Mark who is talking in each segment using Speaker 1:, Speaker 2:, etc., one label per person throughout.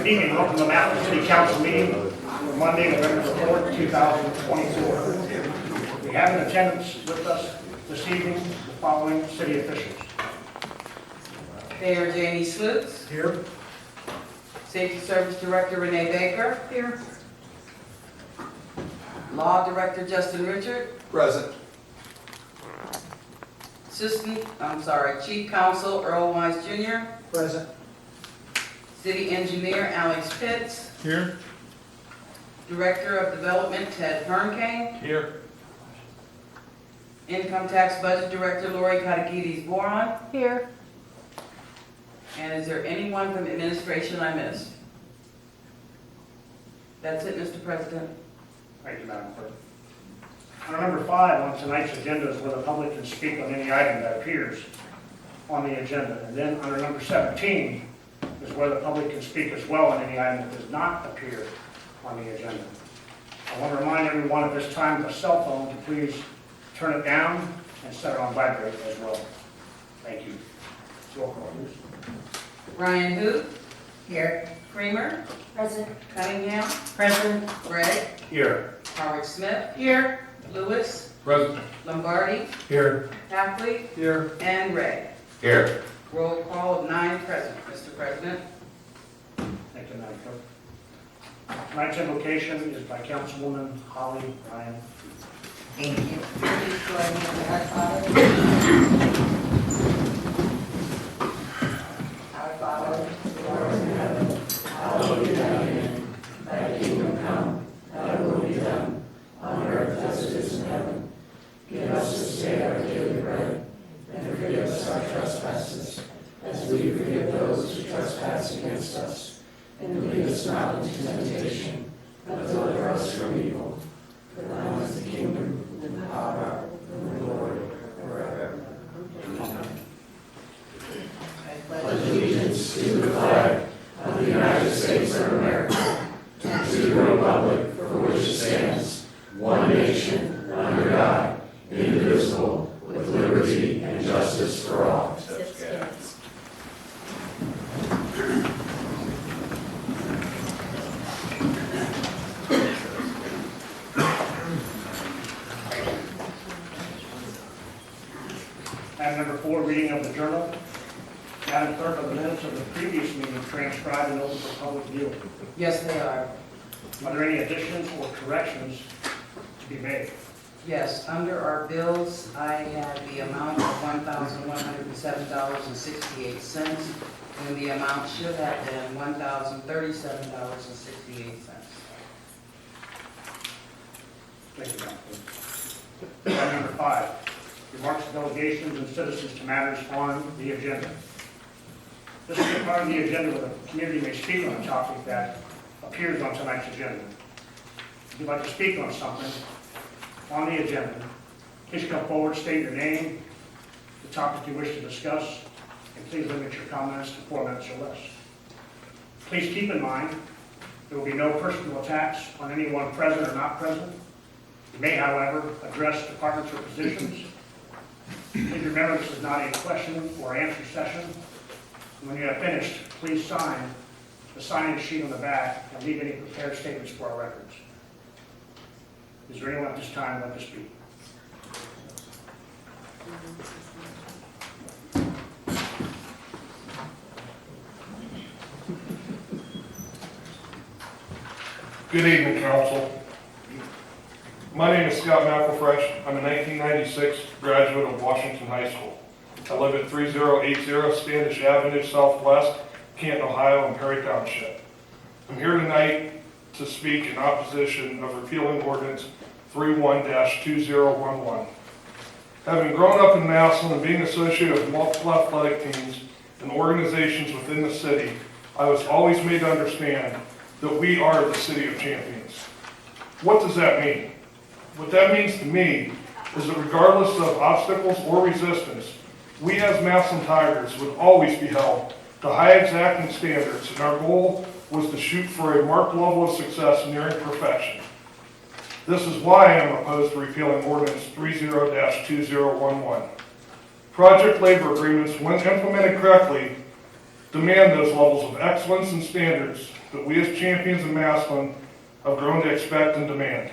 Speaker 1: Good evening, welcome to Massillon City Council meeting for Monday, November 4th, 2024. We have in attendance with us this evening the following city officials.
Speaker 2: Mayor Jamie Sloots.
Speaker 1: Here.
Speaker 2: Safety Service Director Renee Baker. Here. Law Director Justin Richard.
Speaker 3: Present.
Speaker 2: Chief Counsel Earl Wise Jr.
Speaker 1: Present.
Speaker 2: City Engineer Alex Pitts.
Speaker 3: Here.
Speaker 2: Director of Development Ted Hernkane.
Speaker 3: Here.
Speaker 2: Income Tax Budget Director Lori Katagides Boron.
Speaker 4: Here.
Speaker 2: And is there anyone from administration I missed? That's it, Mr. President.
Speaker 1: Thank you, Madam Clerk. Under number 5 on tonight's agenda is where the public can speak on any item that appears on the agenda. And then under number 17 is where the public can speak as well on any item that does not appear on the agenda. I want to remind everyone at this time with a cell phone to please turn it down and set it on vibrate as well. Thank you. Roll call, please.
Speaker 2: Ryan Hoot. Here. Creamer.
Speaker 4: Present.
Speaker 2: Cunningham.
Speaker 4: Present.
Speaker 2: Gregg.
Speaker 1: Here.
Speaker 2: Howard Smith.
Speaker 4: Here.
Speaker 2: Lewis.
Speaker 3: Present.
Speaker 2: Lombardi.
Speaker 3: Here.
Speaker 2: Hafley.
Speaker 3: Here.
Speaker 2: And Ray.
Speaker 3: Here.
Speaker 2: Roll call of 9 present, Mr. President.
Speaker 1: Thank you, Madam Clerk. Tonight's invocation is by Councilwoman Holly Ryan.
Speaker 4: Thank you. Please join me in our Father. Our Father, who art in heaven, hallowed be thy name. Thy kingdom come, thy will be done, on earth as it is in heaven. Give us this day our daily bread, and forgive us our trespasses, as we forgive those who trespass against us. And lead us not into temptation, but deliver us from evil. For thine is the kingdom, and the power, and the glory, forever. Amen. I pledge allegiance to the flag of the United States of America, and to the republic for which it stands, one nation, under God, indivisible, with liberty and justice for all.
Speaker 1: Item number 4, reading of the journal. Madam Clerk, are the minutes of the previous meeting transcribed and open for public view?
Speaker 2: Yes, they are.
Speaker 1: Are there any additions or corrections to be made?
Speaker 2: Yes, under our bills, I had the amount of $1,107.68, and the amount should have been $1,037.68.
Speaker 1: Thank you, Madam Clerk. Item number 5, remarks, delegations, and citizens to matters on the agenda. This is the part of the agenda where the community may speak on a topic that appears on tonight's agenda. If you'd like to speak on something on the agenda, please come forward, state your name, the topic you wish to discuss, and please limit your comments to 4 minutes or less. Please keep in mind there will be no personal attacks on anyone present or not present. You may, however, address departments or positions. Please remember this is not a question or answer session. When you have finished, please sign the sign-in sheet on the back and leave any prepared statements for our records. Is there anyone at this time who would like to speak?
Speaker 5: Good evening, Council. My name is Scott McElfresh. I'm a 1996 graduate of Washington High School. I live at 3080 Standish Avenue Southwest, Canton, Ohio, in Perry Township. I'm here tonight to speak in opposition of repealing ordinance 31-2011. Having grown up in Massillon and being associated with multiple athletic teams and organizations within the city, I was always made to understand that we are the city of champions. What does that mean? What that means to me is that regardless of obstacles or resistance, we as Massillon Tigers would always be held to high exacting standards, and our goal was to shoot for a marked level of success nearing perfection. This is why I am opposed to repealing ordinance 30-2011. Project labor agreements, when implemented correctly, demand those levels of excellence and standards that we as champions in Massillon have grown to expect and demand.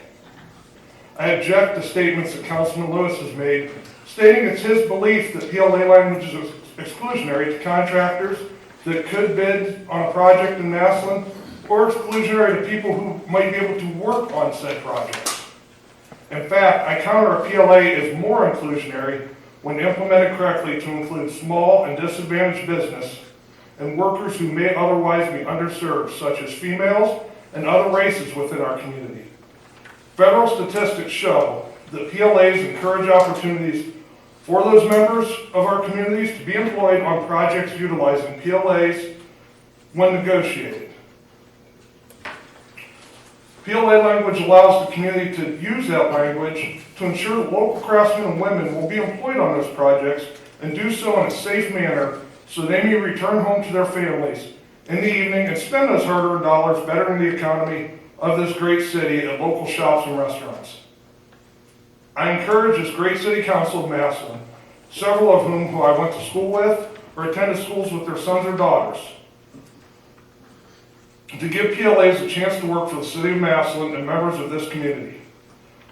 Speaker 5: I object to statements that Councilman Lewis has made, stating it's his belief that PLA language is exclusionary to contractors that could bid on a project in Massillon, or exclusionary to people who might be able to work on said projects. In fact, I counter a PLA as more inclusionary when implemented correctly to include small and disadvantaged business and workers who may otherwise be underserved, such as females and other races within our community. Federal statistics show that PLAs encourage opportunities for those members of our communities to be employed on projects utilizing PLAs when negotiated. PLA language allows the community to use that language to ensure that local craftsmen and women will be employed on those projects and do so in a safe manner so they may return home to their families in the evening and spend those hard-earned dollars bettering the economy of this great city at local shops and restaurants. I encourage this great city council of Massillon, several of whom I went to school with or attended schools with their sons or daughters, to give PLAs a chance to work for the city of Massillon and members of this community.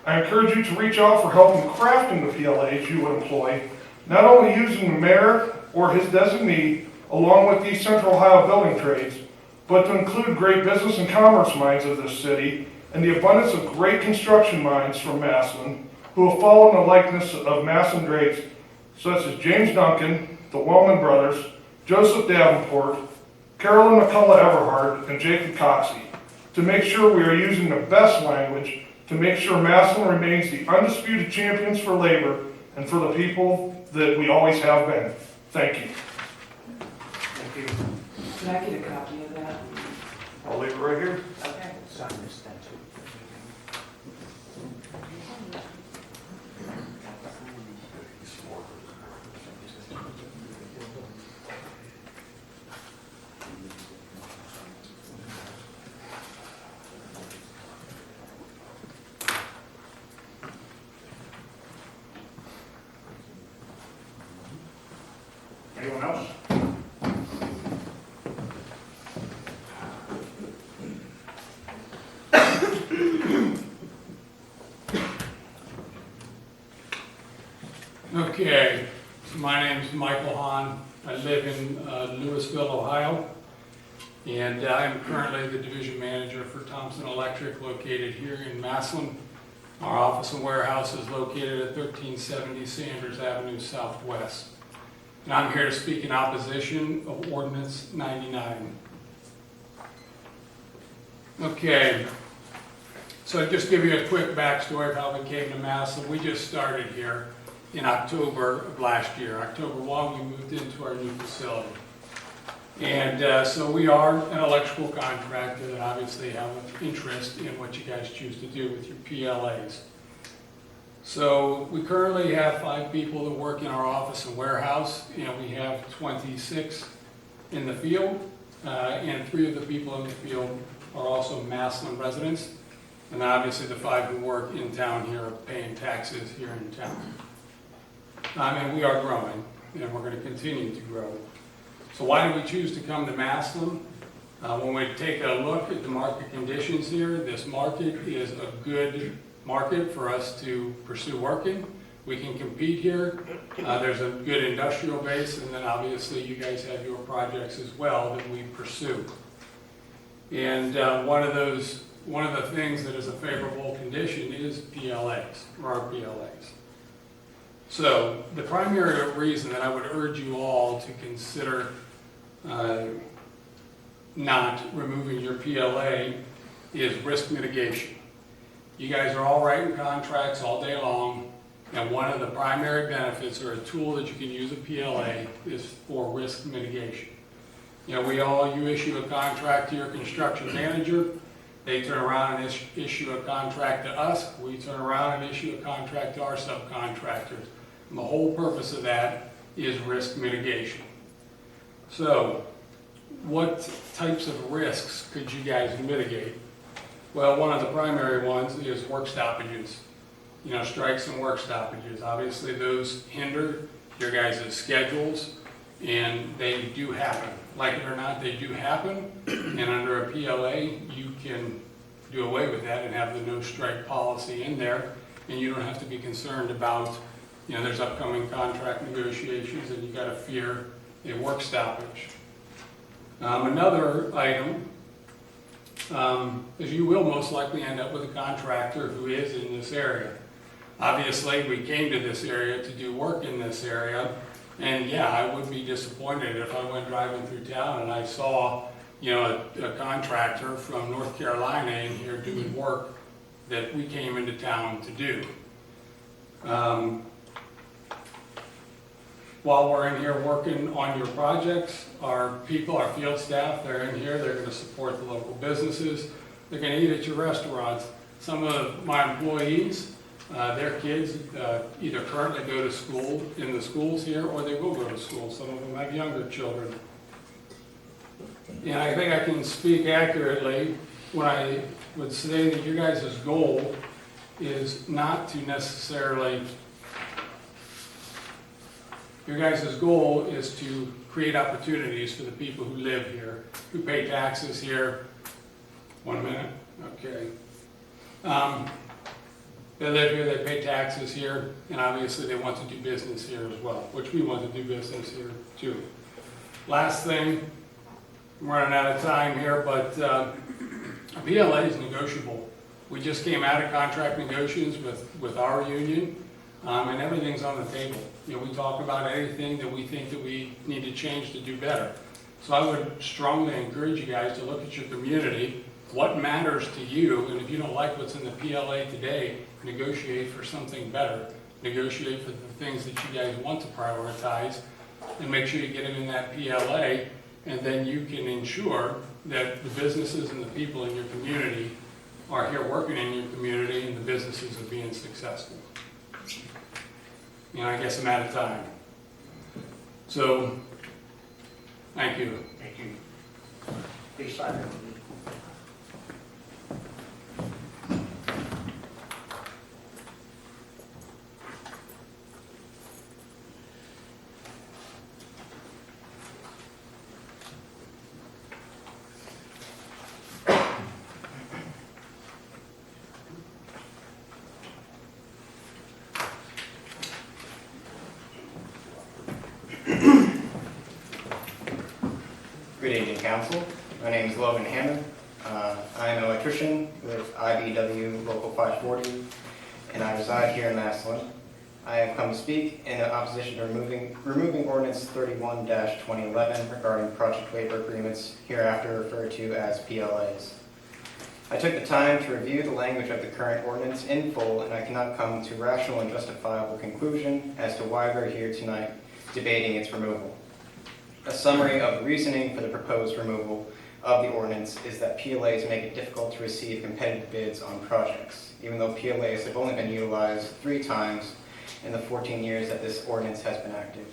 Speaker 5: I encourage you to reach out for help in crafting the PLAs you would employ, not only using the mayor or his designee along with these Central Ohio building trades, but to include great business and commerce minds of this city and the abundance of great construction minds from Massillon who have followed in the likeness of Massillon greats such as James Duncan, the Wellman brothers, Joseph Davenport, Carolyn McCullough Everhart, and Jacob Coxey, to make sure we are using the best language to make sure Massillon remains the undisputed champions for labor and for the people that we always have been. Thank you.
Speaker 1: Thank you.
Speaker 2: Can I get a copy of that?
Speaker 5: I'll leave it right here.
Speaker 2: Okay.
Speaker 4: Sign this statute.
Speaker 1: Anyone else?
Speaker 3: Okay, so my name is Michael Hahn. I live in Louisville, Ohio, and I'm currently the division manager for Thompson Electric located here in Massillon. Our office and warehouse is located at 1370 Sanders Avenue Southwest. And I'm here to speak in opposition of Ordinance 99. Okay, so I'll just give you a quick backstory of how we came to Massillon. We just started here in October of last year. October 1, we moved into our new facility. And so we are an electrical contractor that obviously have an interest in what you guys choose to do with your PLAs. So we currently have 5 people that work in our office and warehouse, and we have 26 in the field, and 3 of the people in the field are also Massillon residents, and obviously the 5 who work in town here are paying taxes here in town. And we are growing, and we're going to continue to grow. So why do we choose to come to Massillon? When we take a look at the market conditions here, this market is a good market for us to pursue working. We can compete here. There's a good industrial base, and then obviously you guys have your projects as well that we pursue. And one of the things that is a favorable condition is PLAs, or our PLAs. So the primary reason that I would urge you all to consider not removing your PLA is risk mitigation. You guys are all writing contracts all day long, and one of the primary benefits or a tool that you can use a PLA is for risk mitigation. You know, you issue a contract to your construction manager, they turn around and issue a contract to us, we turn around and issue a contract to our subcontractors. And the whole purpose of that is risk mitigation. So, what types of risks could you guys mitigate? Well, one of the primary ones is work stoppages. You know, strikes and work stoppages. Obviously, those hinder your guys' schedules, and they do happen. Like it or not, they do happen, and under a PLA, you can do away with that and have the no strike policy in there, and you don't have to be concerned about, there's upcoming contract negotiations and you gotta fear a work stoppage. Another item is you will most likely end up with a contractor who is in this area. Obviously, we came to this area to do work in this area, and yeah, I would be disappointed if I went driving through town and I saw, a contractor from North Carolina in here doing work that we came into town to do. While we're in here working on your projects, our people, our field staff, they're in here, they're gonna support the local businesses, they're gonna eat at your restaurants. Some of my employees, their kids either currently go to school in the schools here, or they will go to school. Some of them have younger children. And I think I can speak accurately when I would say that your guys' goal is not to necessarily, your guys' goal is to create opportunities for the people who live here, who pay taxes here. 1 minute, okay. They live here, they pay taxes here, and obviously they want to do business here as well, which we want to do business here too. Last thing, I'm running out of time here, but a PLA is negotiable. We just came out of contract negotiations with our union, and everything's on the table. We talk about anything that we think that we need to change to do better. So I would strongly encourage you guys to look at your community, what matters to you, and if you don't like what's in the PLA today, negotiate for something better. Negotiate for the things that you guys want to prioritize, and make sure you get them in that PLA, and then you can ensure that the businesses and the people in your community are here working in your community, and the businesses are being successful. I guess I'm out of time. So, thank you.
Speaker 1: Thank you. Please sign it.
Speaker 6: Good evening, Council. My name is Logan Hammond. I am an electrician with IBW Local 540, and I reside here in Massillon. I have come to speak in opposition to removing Ordinance 31-2011 regarding project labor agreements, hereafter referred to as PLAs. I took the time to review the language of the current ordinance in full, and I cannot come to a rational and justifiable conclusion as to why we're here tonight debating its removal. A summary of the reasoning for the proposed removal of the ordinance is that PLAs make it difficult to receive competitive bids on projects, even though PLAs have only been utilized 3 times in the 14 years that this ordinance has been active.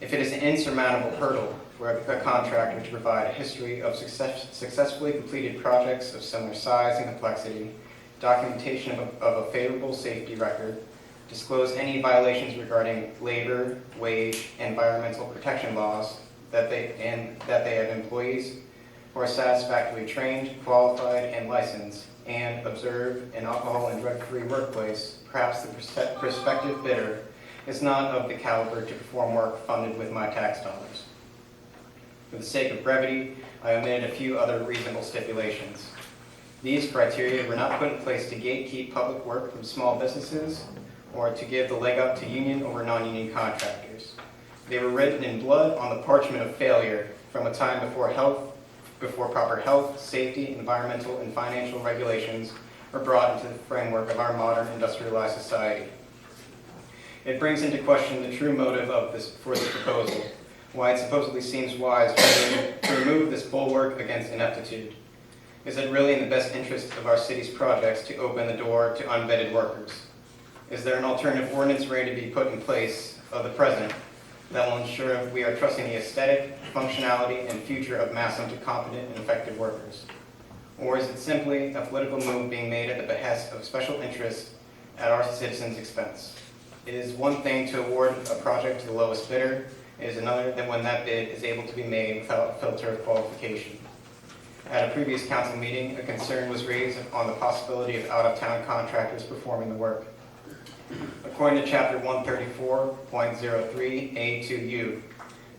Speaker 6: If it is an insurmountable hurdle for a contractor to provide a history of successfully completed projects of similar size and complexity, documentation of a favorable safety record, disclose any violations regarding labor, wage, and environmental protection laws, that they have employees who are satisfactorily trained, qualified, and licensed, and observe an alcohol and drug-free workplace, perhaps the prospective bidder is not of the caliber to perform work funded with my tax dollars. For the sake of brevity, I omitted a few other reasonable stipulations. These criteria were not put in place to gatekeep public work from small businesses, or to give the leg up to union over non-union contractors. They were written in blood on the parchment of failure from a time before proper health, safety, environmental, and financial regulations were brought into the framework of our modern industrialized society. It brings into question the true motive for this proposal, why it supposedly seems wise to remove this bulwark against ineptitude. Is it really in the best interest of our city's projects to open the door to unvetted workers? Is there an alternative ordinance ready to be put in place of the present that will ensure we are trusting the aesthetic, functionality, and future of Massillon to competent and effective workers? Or is it simply a political move being made at the behest of special interests at our citizens' expense? It is one thing to award a project to the lowest bidder, It is another than when that bid is able to be made without a filter of qualification. At a previous council meeting, a concern was raised on the possibility of out-of-town contractors performing the work. According to Chapter 134.03A2U,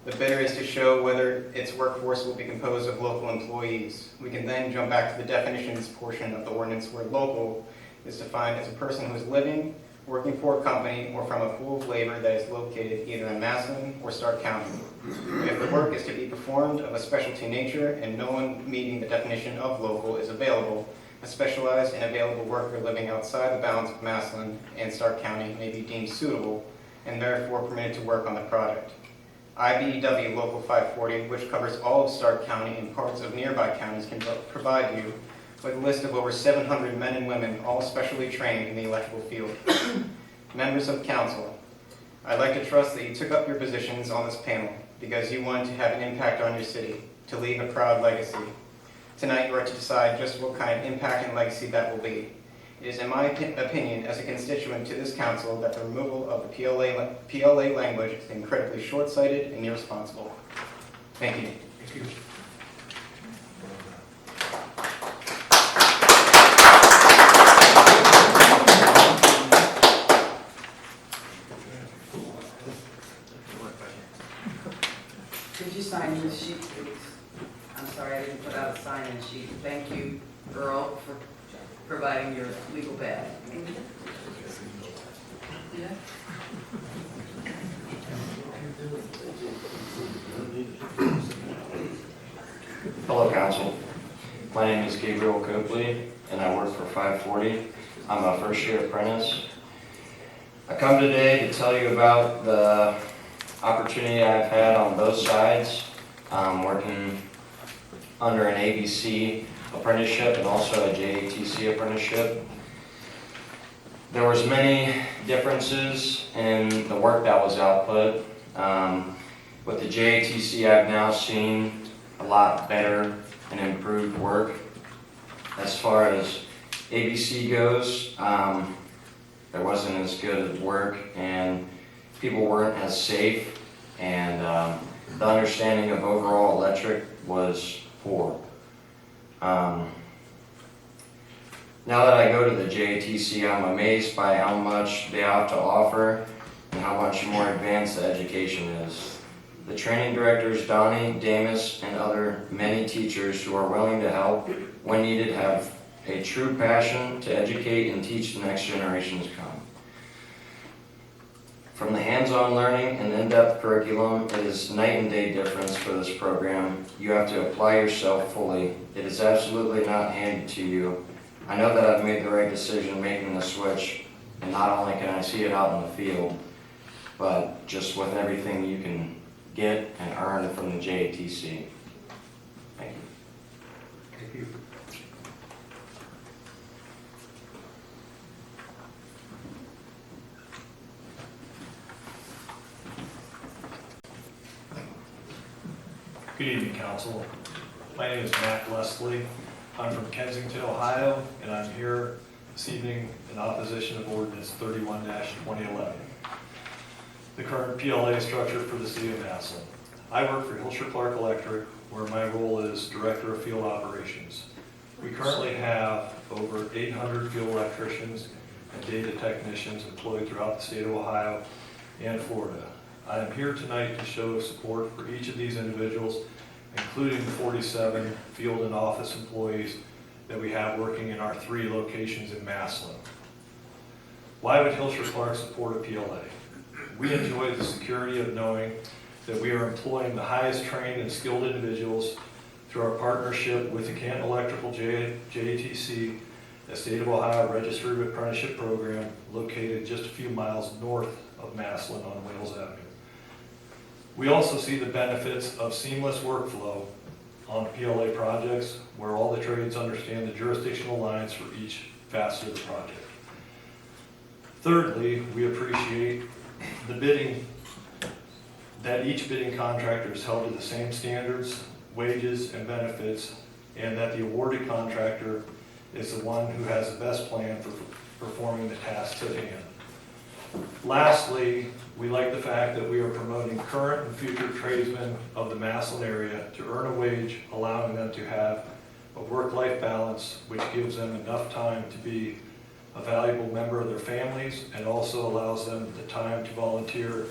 Speaker 6: the bidder is to show whether its workforce will be composed of local employees. We can then jump back to the definitions portion of the ordinance where local is defined as a person who is living, working for a company, or from a pool of labor that is located either in Massillon or Stark County. If the work is to be performed of a specialty nature and no one meeting the definition of local is available, a specialized and available worker living outside the bounds of Massillon and Stark County may be deemed suitable and therefore permitted to work on the project. IBEW Local 540, which covers all of Stark County and parts of nearby counties, can provide you with a list of over 700 men and women, all specially trained in the electrical field. Members of council, I'd like to trust that you took up your positions on this panel because you wanted to have an impact on your city, to leave a proud legacy. Tonight you are to decide just what kind of impact and legacy that will be. It is in my opinion as a constituent to this council that the removal of the PLA language is incredibly short-sighted and irresponsible. Thank you.
Speaker 1: Thank you.
Speaker 2: Could you sign this sheet, please? I'm sorry, I didn't put out a sign-in sheet. Thank you, Earl, for providing your legal pad. Yeah.
Speaker 7: Hello, Council. My name is Gabriel Copley, and I work for 540. I'm a first-year apprentice. I come today to tell you about the opportunity I've had on both sides, working under an ABC apprenticeship and also a JATC apprenticeship. There was many differences in the work that was output. With the JATC, I've now seen a lot better and improved work. As far as ABC goes, there wasn't as good work and people weren't as safe, and the understanding of overall electric was poor. Now that I go to the JATC, I'm amazed by how much they have to offer and how much more advanced the education is. The training directors, Donnie, Damus, and other many teachers who are willing to help when needed have a true passion to educate and teach the next generations to come. From the hands-on learning and in-depth curriculum, it is night and day difference for this program. You have to apply yourself fully. It is absolutely not handed to you. I know that I've made the right decision making the switch, and not only can I see it out in the field, but just with everything you can get and earn from the JATC. Thank you.
Speaker 1: Thank you.
Speaker 8: Good evening, Council. My name is Matt Leslie. I'm from Kensington, Ohio, and I'm here this evening in opposition of Ordinance 31-2011, the current PLA structure for the City of Massillon. I work for Hilscher Clark Electric, where my role is Director of Field Operations. We currently have over 800 field electricians and data technicians employed throughout the state of Ohio and Florida. I am here tonight to show support for each of these individuals, including the 47 field and office employees that we have working in our 3 locations in Massillon. Why would Hilscher Clark support a PLA? We enjoy the security of knowing that we are employing the highest trained and skilled individuals through our partnership with the Canton Electrical JATC, a state of Ohio registered apprenticeship program located just a few miles north of Massillon on Wales Avenue. We also see the benefits of seamless workflow on PLA projects where all the trades understand the jurisdictional lines for each facet of the project. Thirdly, we appreciate the bidding, that each bidding contractor is held to the same standards, wages, and benefits, and that the awarded contractor is the one who has the best plan for performing the tasks at hand. Lastly, we like the fact that we are promoting current and future tradesmen of the Massillon area to earn a wage, allowing them to have a work-life balance, which gives them enough time to be a valuable member of their families and also allows them the time to volunteer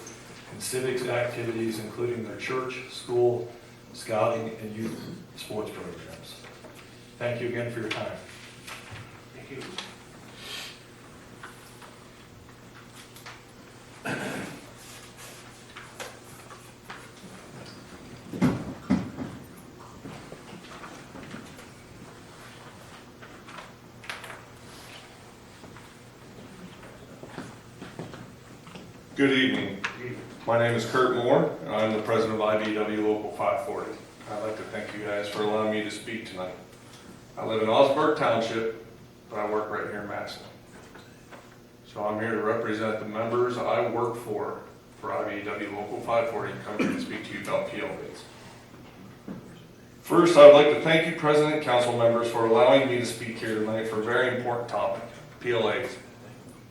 Speaker 8: in civics activities, including their church, school, scouting, and youth sports programs. Thank you again for your time.
Speaker 1: Thank you.
Speaker 5: Good evening. My name is Kurt Moore, and I'm the president of IBW Local 540. I'd like to thank you guys for allowing me to speak tonight. I live in Osborne Township, but I work right here in Massillon. So I'm here to represent the members I work for IBW Local 540, and come here to speak to you about PLAs. First, I'd like to thank you, President and Council members, for allowing me to speak here tonight for a very important topic, PLAs.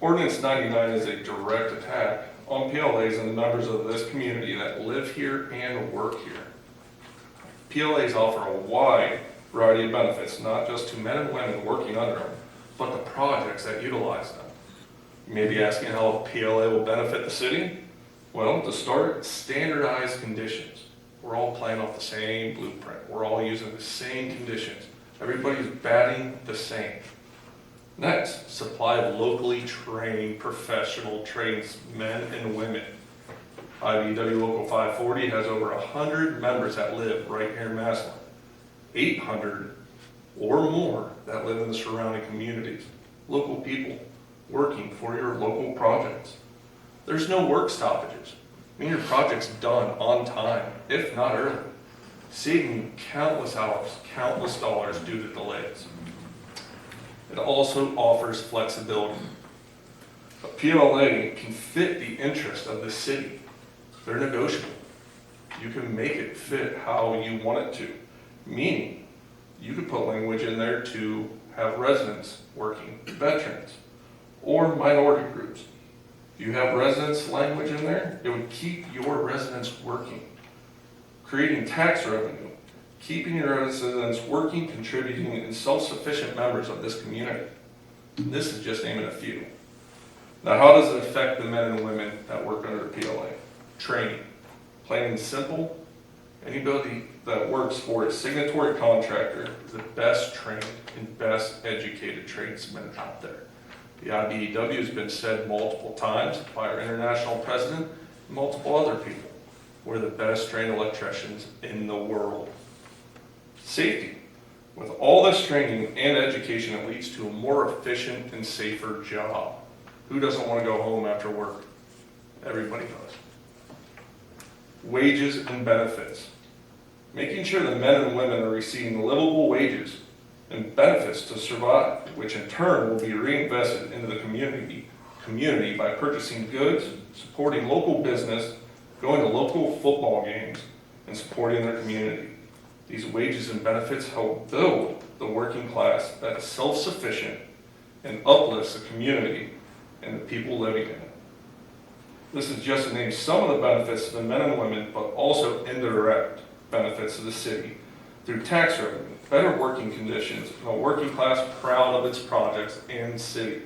Speaker 5: Ordinance 99 is a direct attack on PLAs and the members of this community that live here and work here. PLAs offer a wide variety of benefits, not just to men and women working under them, but the projects that utilize them. You may be asking how a PLA will benefit the city. Well, to start, standardized conditions. We're all playing off the same blueprint. We're all using the same conditions. Everybody's batting the same. Next, supply of locally trained professional tradesmen and women. IBW Local 540 has over 100 members that live right here in Massillon. 800 or more that live in the surrounding communities. Local people working for your local projects. There's no work stoppages. I mean, your project's done on time, if not early, saving you countless hours, countless dollars due to delays. It also offers flexibility. A PLA can fit the interest of the city. They're negotiable. You can make it fit how you want it to, meaning you could put language in there to have residents working, veterans, or minority groups. If you have residents language in there, it would keep your residents working, creating tax revenue, keeping your residents working, contributing, and self-sufficient members of this community. And this is just naming a few. Now, how does it affect the men and women that work under the PLA? Training. Plain and simple, anybody that works for a signatory contractor is the best trained and best educated tradesman out there. The IBEW has been said multiple times by our international president and multiple other people. We're the best trained electricians in the world. Safety. With all this training and education, it leads to a more efficient and safer job. Who doesn't want to go home after work? Everybody does. Wages and benefits. Making sure that men and women are receiving livable wages and benefits to survive, which in turn will be reinvested into the community by purchasing goods, supporting local business, going to local football games, and supporting their community. These wages and benefits help build the working class that is self-sufficient and uplifts the community and the people living in it. This is just to name some of the benefits to the men and women, but also indirect benefits to the city through tax revenue, better working conditions, and a working class proud of its projects and city.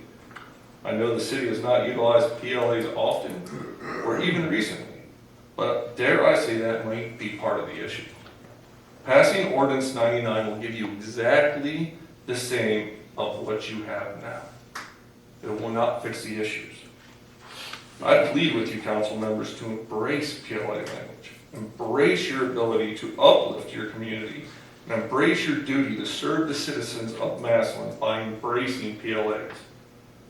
Speaker 5: I know the city has not utilized PLAs often or even recently, but dare I say that might be part of the issue. Passing Ordinance 99 will give you exactly the same of what you have now. It will not fix the issues. I plead with you, council members, to embrace PLA language. Embrace your ability to uplift your community and embrace your duty to serve the citizens of Massillon by embracing PLAs.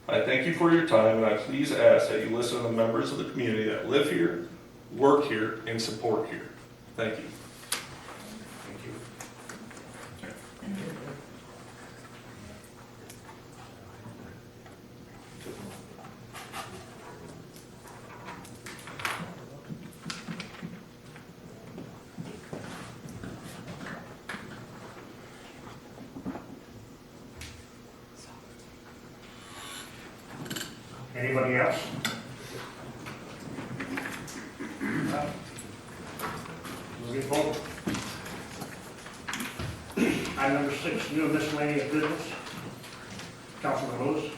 Speaker 5: I thank you for your time, and I please ask that you listen to the members of the community that live here, work here, and support here. Thank you.
Speaker 1: Anybody else? please vote. Item number 6, new miscellaneous business. Councilman Lewis.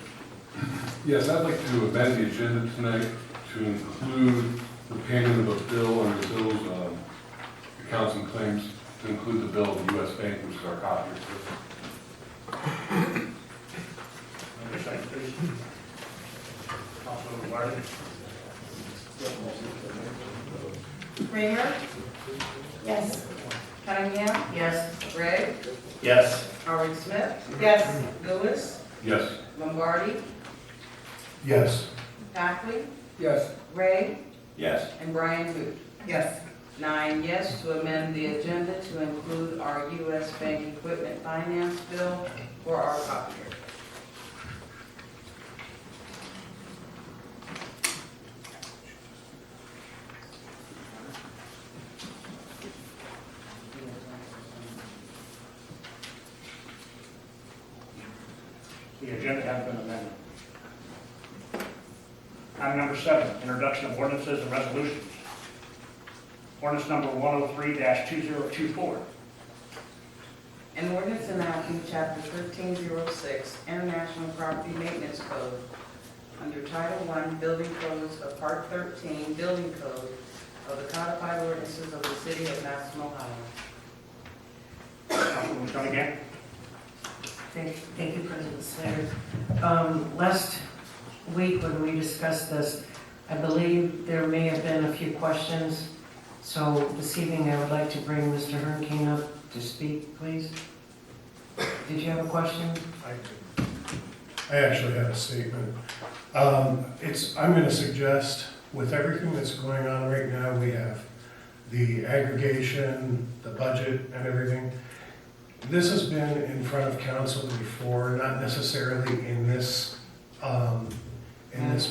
Speaker 9: Yes, I'd like to amend the agenda tonight to include the payment of a bill under Bill's accounts and claims, to include the bill of the U.S. Bank, which is our copier system.
Speaker 1: Number 7, please. Councilman Martin.
Speaker 2: Kramer?
Speaker 4: Yes.
Speaker 2: Cunningham?
Speaker 4: Yes.
Speaker 2: Gregg?
Speaker 8: Yes.
Speaker 2: Howard Smith?
Speaker 4: Yes.
Speaker 2: Lewis?
Speaker 9: Yes.
Speaker 2: Lombardi?
Speaker 5: Yes.
Speaker 2: Hackley?
Speaker 3: Yes.
Speaker 2: Ray?
Speaker 8: Yes.
Speaker 2: And Brian Booth.
Speaker 4: Yes.
Speaker 2: 9 yes to amend the agenda to include our U.S. Bank equipment finance bill for our copier.
Speaker 1: The agenda has been amended. Item number 7, introduction of ordinances and resolutions. Ordinance number 103-2024.
Speaker 2: An ordinance enacting Chapter 1306, International Property Maintenance Code, under Title I, Building Codes of Part 13, Building Code of the Codified Ordinances of the City of Massillon, Ohio.
Speaker 1: Councilman Cunningham.
Speaker 4: Thank you, President Slater. Last week when we discussed this, I believe there may have been a few questions. So this evening, I would like to bring Mr. Hernkeen up to speak, please. Did you have a question?
Speaker 10: I actually have a statement. I'm going to suggest, with everything that's going on right now, we have the aggregation, the budget, and everything. This has been in front of council before, not necessarily in this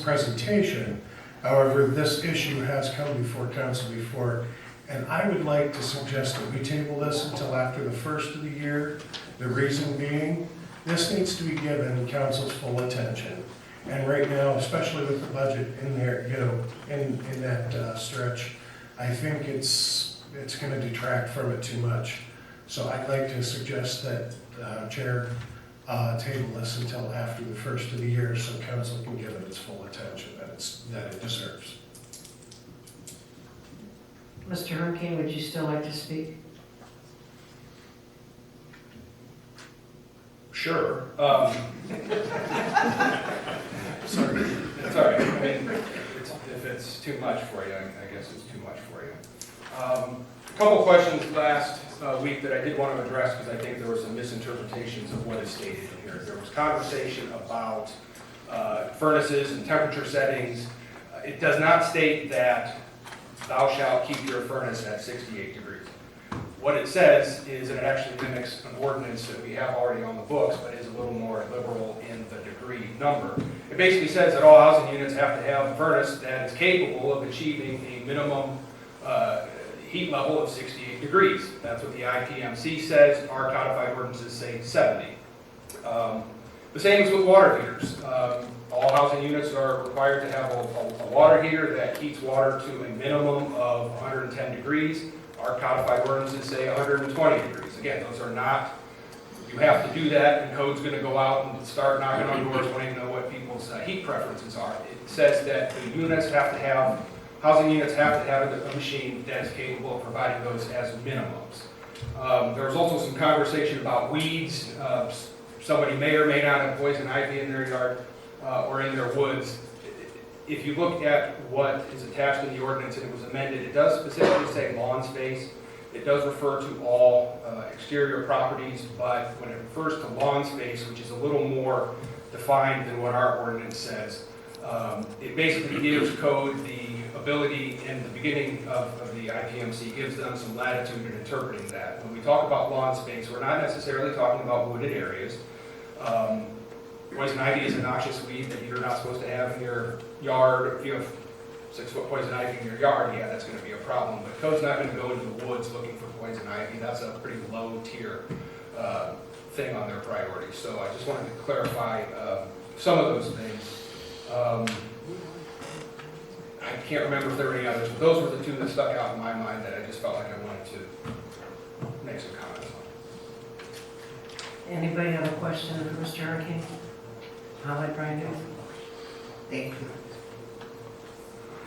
Speaker 10: presentation. However, this issue has come before council before, and I would like to suggest that we table this until after the first of the year. The reason being, this needs to be given council's full attention. And right now, especially with the budget in there, in that stretch, I think it's going to detract from it too much. So I'd like to suggest that Chair table this until after the first of the year so council can give it its full attention that it deserves.
Speaker 4: Mr. Hernkeen, would you still like to speak?
Speaker 11: Sure. Sorry. It's all right. I mean, if it's too much for you, I guess it's too much for you. A couple questions last week that I did want to address because I think there were some misinterpretations of what is stated in here. There was conversation about furnaces and temperature settings. It does not state that thou shalt keep your furnace at 68 degrees. What it says is, and it actually mimics an ordinance that we have already on the books, but is a little more liberal in the degree number. It basically says that all housing units have to have a furnace that is capable of achieving a minimum heat level of 68 degrees. That's what the IPMC says. Our codified ordinances say 70. The same is with water heaters. All housing units are required to have a water heater that heats water to a minimum of 110 degrees. Our codified ordinances say 120 degrees. Again, those are not, you have to do that, and code's going to go out and start knocking on doors wanting to know what people's heat preferences are. It says that the units have to have, housing units have to have a machine that is capable of providing those as minimums. There was also some conversation about weeds. Somebody may or may not have poison ivy in their yard or in their woods. If you look at what is attached in the ordinance and it was amended, it does specifically say lawn space. It does refer to all exterior properties, but when it refers to lawn space, which is a little more defined than what our ordinance says, it basically gives code the ability in the beginning of the IPMC, gives them some latitude in interpreting that. When we talk about lawn space, we're not necessarily talking about wooded areas. Poison ivy is a noxious weed that you're not supposed to have in your yard. If you have 6-foot poison ivy in your yard, yeah, that's going to be a problem. But code's not going to go into the woods looking for poison ivy. That's a pretty low tier thing on their priorities. So I just wanted to clarify some of those things. I can't remember if there were any others, but those were the two that stuck out in my mind that I just felt like I wanted to make some comments on.
Speaker 4: Anybody have a question for Mr. Hurricane? I'll let Brian do it.
Speaker 12: Thank you.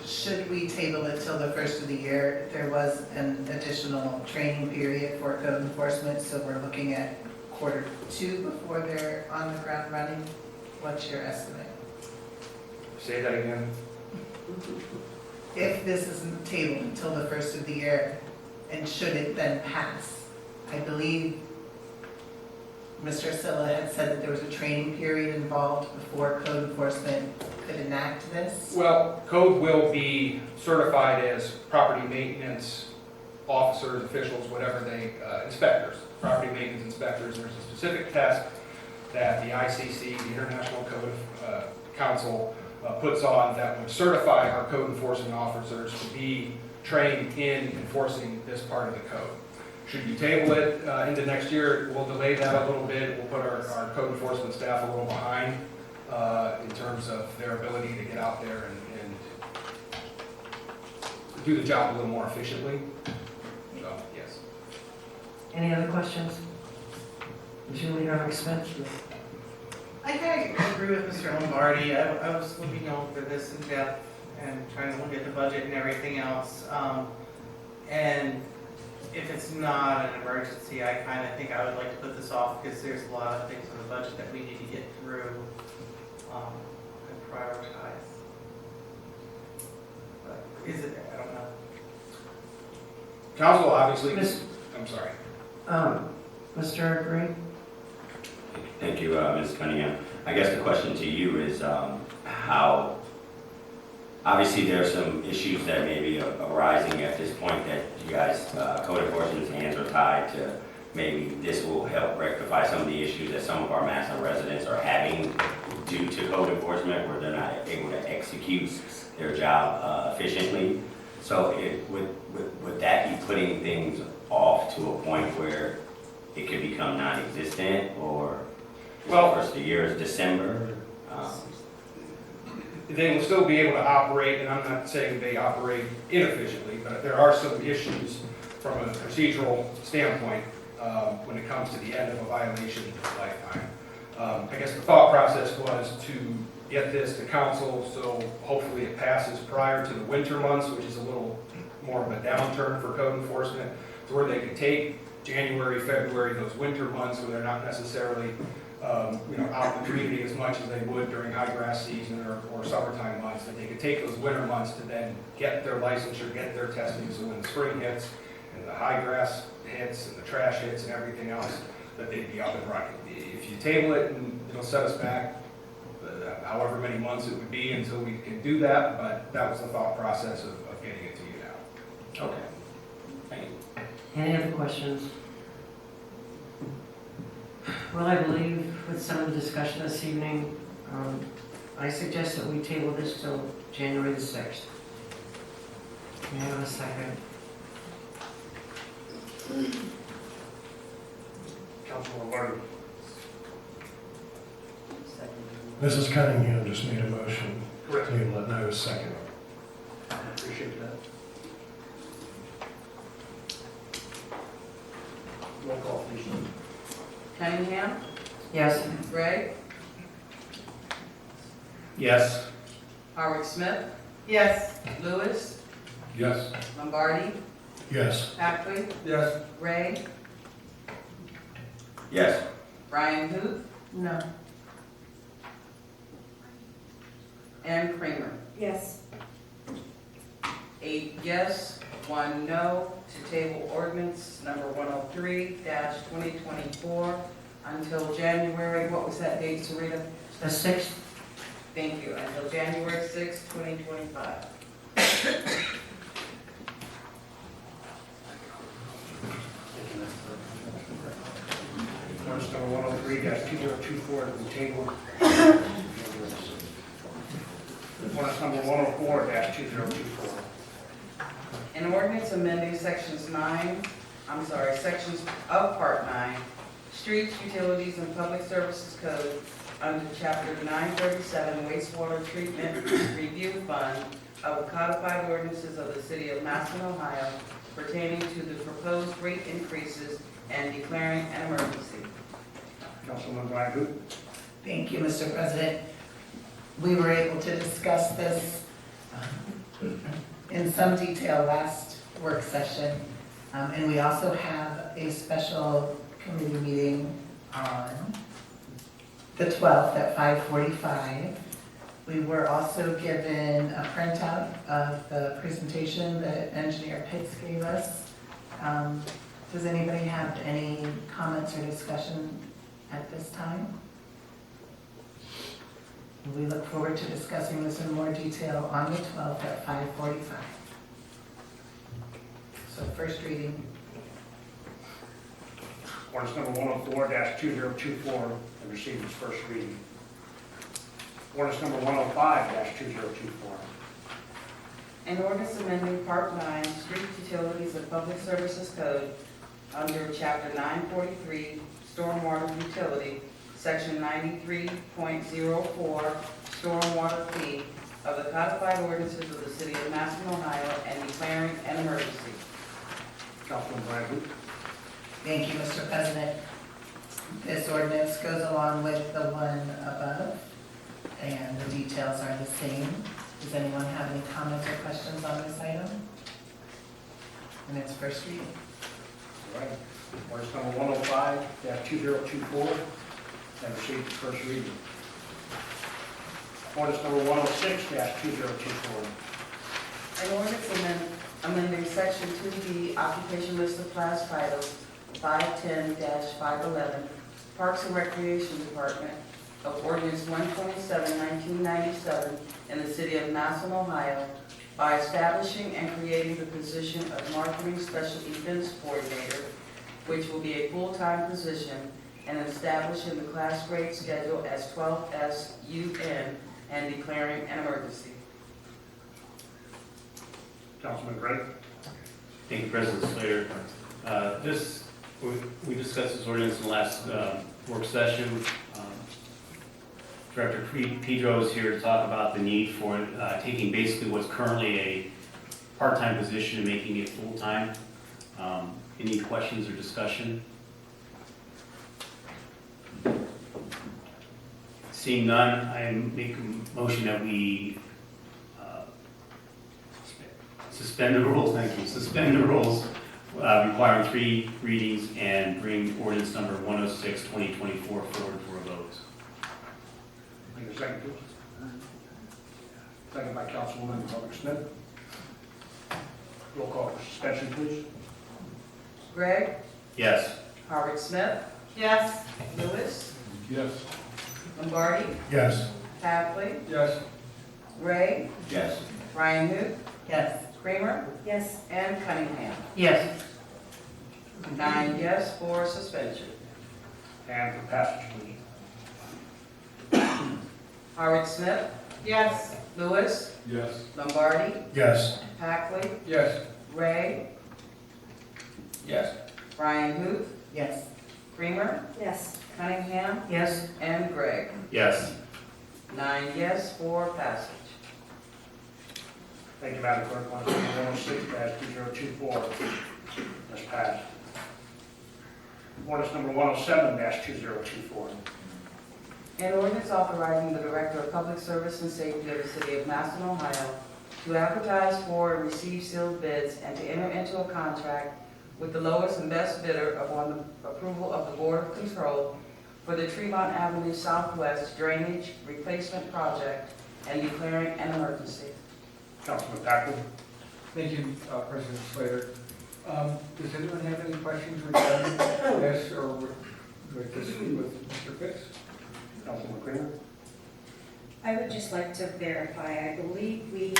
Speaker 12: Should we table it till the first of the year? There was an additional training period for code enforcement, so we're looking at Q2 before they're on the ground running. What's your estimate?
Speaker 11: Say that again.
Speaker 12: If this isn't tabled until the first of the year, and should it then pass, I believe Mr. Silla had said that there was a training period involved before code enforcement could enact this.
Speaker 11: Well, code will be certified as property maintenance officers, officials, whatever they, inspectors, property maintenance inspectors. There's a specific test that the ICC, the International Code Council, puts on that would certify our code enforcement officers to be trained in enforcing this part of the code. Should you table it into next year, we'll delay that a little bit. We'll put our code enforcement staff a little behind in terms of their ability to get out there and do the job a little more efficiently. So, yes.
Speaker 4: Any other questions? Julie Smith?
Speaker 13: I kind of agree with Mr. Lombardi. I was looking over this in depth and trying to look at the budget and everything else. And if it's not an emergency, I kind of think I would like to put this off because there's a lot of things in the budget that we need to get through and prioritize. But is it, I don't know.
Speaker 11: Council obviously,
Speaker 4: Miss-
Speaker 11: I'm sorry.
Speaker 4: Mr. Green?
Speaker 14: Thank you, Ms. Cunningham. I guess the question to you is how, obviously there are some issues that may be arising at this point that you guys, code enforcement's hands are tied to. Maybe this will help rectify some of the issues that some of our Massillon residents are having due to code enforcement where they're not able to execute their job efficiently. So would that be putting things off to a point where it could become non-existent, or
Speaker 11: Well,
Speaker 14: first of the year is December?
Speaker 11: They will still be able to operate, and I'm not saying they operate inefficiently, but there are some issues from a procedural standpoint when it comes to the end of a violation lifetime. I guess the thought process was to get this to council so hopefully it passes prior to the winter months, which is a little more of a downturn for code enforcement, to where they could take January, February, those winter months where they're not necessarily out in the community as much as they would during high grass season or summertime months, that they could take those winter months to then get their licensure, get their testing, so when the spring hits and the high grass hits and the trash hits and everything else, that they'd be up and running. If you table it, and it'll set us back however many months it would be until we can do that, but that was the thought process of getting it to you now.
Speaker 14: Okay. Thank you.
Speaker 4: Any other questions? Well, I believe with some of the discussion this evening, I suggest that we table this till January the 6th. May I have a second?
Speaker 1: Councilman Martin.
Speaker 10: Mrs. Cunningham just made a motion.
Speaker 1: Correct.
Speaker 10: Table it, and I was second.
Speaker 1: Appreciate that. Roll call, please.
Speaker 2: Cunningham?
Speaker 4: Yes.
Speaker 2: Gregg?
Speaker 8: Yes.
Speaker 2: Howard Smith?
Speaker 13: Yes.
Speaker 2: Lewis?
Speaker 9: Yes.
Speaker 2: Lombardi?
Speaker 10: Yes.
Speaker 2: Ackley?
Speaker 8: Yes.
Speaker 2: Ray?
Speaker 14: Yes.
Speaker 2: Brian Hoop?
Speaker 4: No.
Speaker 2: And Kramer?
Speaker 4: Yes.
Speaker 2: 8 yes, 1 no to table ordinance number 103-2024 until January, what was that date, Sarita?
Speaker 4: The 6th?
Speaker 2: Thank you, until January 6, 2025.
Speaker 1: Ordinance number 103-2024 to be tabled. Ordinance number 104-2024.
Speaker 2: An ordinance amending sections of Part 9, Streets, Utilities, and Public Services Code under Chapter 937 Wastewater Treatment Review Fund of the codified ordinances of the city of Massillon, Ohio pertaining to the proposed rate increases and declaring an emergency.
Speaker 1: Councilman Brian Hoop.
Speaker 12: Thank you, Mr. President. We were able to discuss this in some detail last work session. And we also have a special committee meeting on the 12th at 5:45. We were also given a printout of the presentation that Engineer Pitts gave us. Does anybody have any comments or discussion at this time? We look forward to discussing this in more detail on the 12th at 5:45. So first reading.
Speaker 1: Ordinance number 104-2024 and received its first reading. Ordinance number 105-2024.
Speaker 2: An ordinance amending Part 9, Street Utilities and Public Services Code under Chapter 943, Stormwater Utility, Section 93.04, Stormwater Fee of the codified ordinances of the city of Massillon, Ohio, and declaring an emergency.
Speaker 1: Councilman Brian Hoop.
Speaker 12: Thank you, Mr. President. This ordinance goes along with the one above, and the details are the same. Does anyone have any comments or questions on this item? And it's first reading.
Speaker 1: All right. Ordinance number 105-2024 and received its first reading. Ordinance number 106-2024.
Speaker 2: An ordinance amending Section 2B, Occupation List of Class Titles, 510-511, Parks and Recreation Department of Ordinance 127, 1997, in the city of Massillon, Ohio, by establishing and creating the position of Marketing Special Events Coordinator, which will be a full-time position, and establishing the class grade schedule as 12S UN and declaring an emergency.
Speaker 1: Councilman Gray.
Speaker 15: Thank you, President Slater. We discussed this ordinance in the last work session. Director Pedro is here to talk about the need for taking basically what's currently a part-time position and making it full-time. Any questions or discussion? Seeing none, I make a motion that we suspend the rules, thank you, suspend the rules requiring 3 readings and bring ordinance number 106-2024 forward for a vote.
Speaker 1: Need a second, please. Second by Councilwoman Robert Smith. Roll call for suspension, please.
Speaker 2: Gregg?
Speaker 15: Yes.
Speaker 2: Howard Smith?
Speaker 13: Yes.
Speaker 2: Lewis?
Speaker 9: Yes.
Speaker 2: Lombardi?
Speaker 10: Yes.
Speaker 2: Tapley?
Speaker 10: Yes.
Speaker 2: Ray?
Speaker 14: Yes.
Speaker 2: Ryan Hoop?
Speaker 12: Yes.
Speaker 2: Kramer?
Speaker 4: Yes.
Speaker 2: And Cunningham.
Speaker 13: Yes.
Speaker 2: 9 yes for suspension.
Speaker 1: And for passage, please.
Speaker 2: Howard Smith?
Speaker 13: Yes.
Speaker 2: Lewis?
Speaker 9: Yes.
Speaker 2: Lombardi?
Speaker 10: Yes.
Speaker 2: Hackley?
Speaker 10: Yes.
Speaker 2: Ray?
Speaker 14: Yes.
Speaker 2: Ryan Hoop?
Speaker 12: Yes.
Speaker 2: Kramer?
Speaker 4: Yes.
Speaker 2: Cunningham?
Speaker 13: Yes.
Speaker 2: And Gregg.
Speaker 15: Yes.
Speaker 2: 9 yes for passage.
Speaker 1: Thank you, Madam Clerk. Ordinance number 106-2024 has passed. Ordinance number 107-2024.
Speaker 2: An ordinance authorizing the Director of Public Service and Safety of the City of Massillon, Ohio, to advertise for and receive sealed bids and to enter into a contract with the lowest and best bidder upon the approval of the Board of Control for the Tremont Avenue Southwest Drainage Replacement Project and declaring an emergency.
Speaker 1: Councilman Packard.
Speaker 16: Thank you, President Slater. Does anyone have any questions regarding this or with Mr. Pitts?
Speaker 1: Councilman Kramer.
Speaker 4: I would just like to verify, I believe we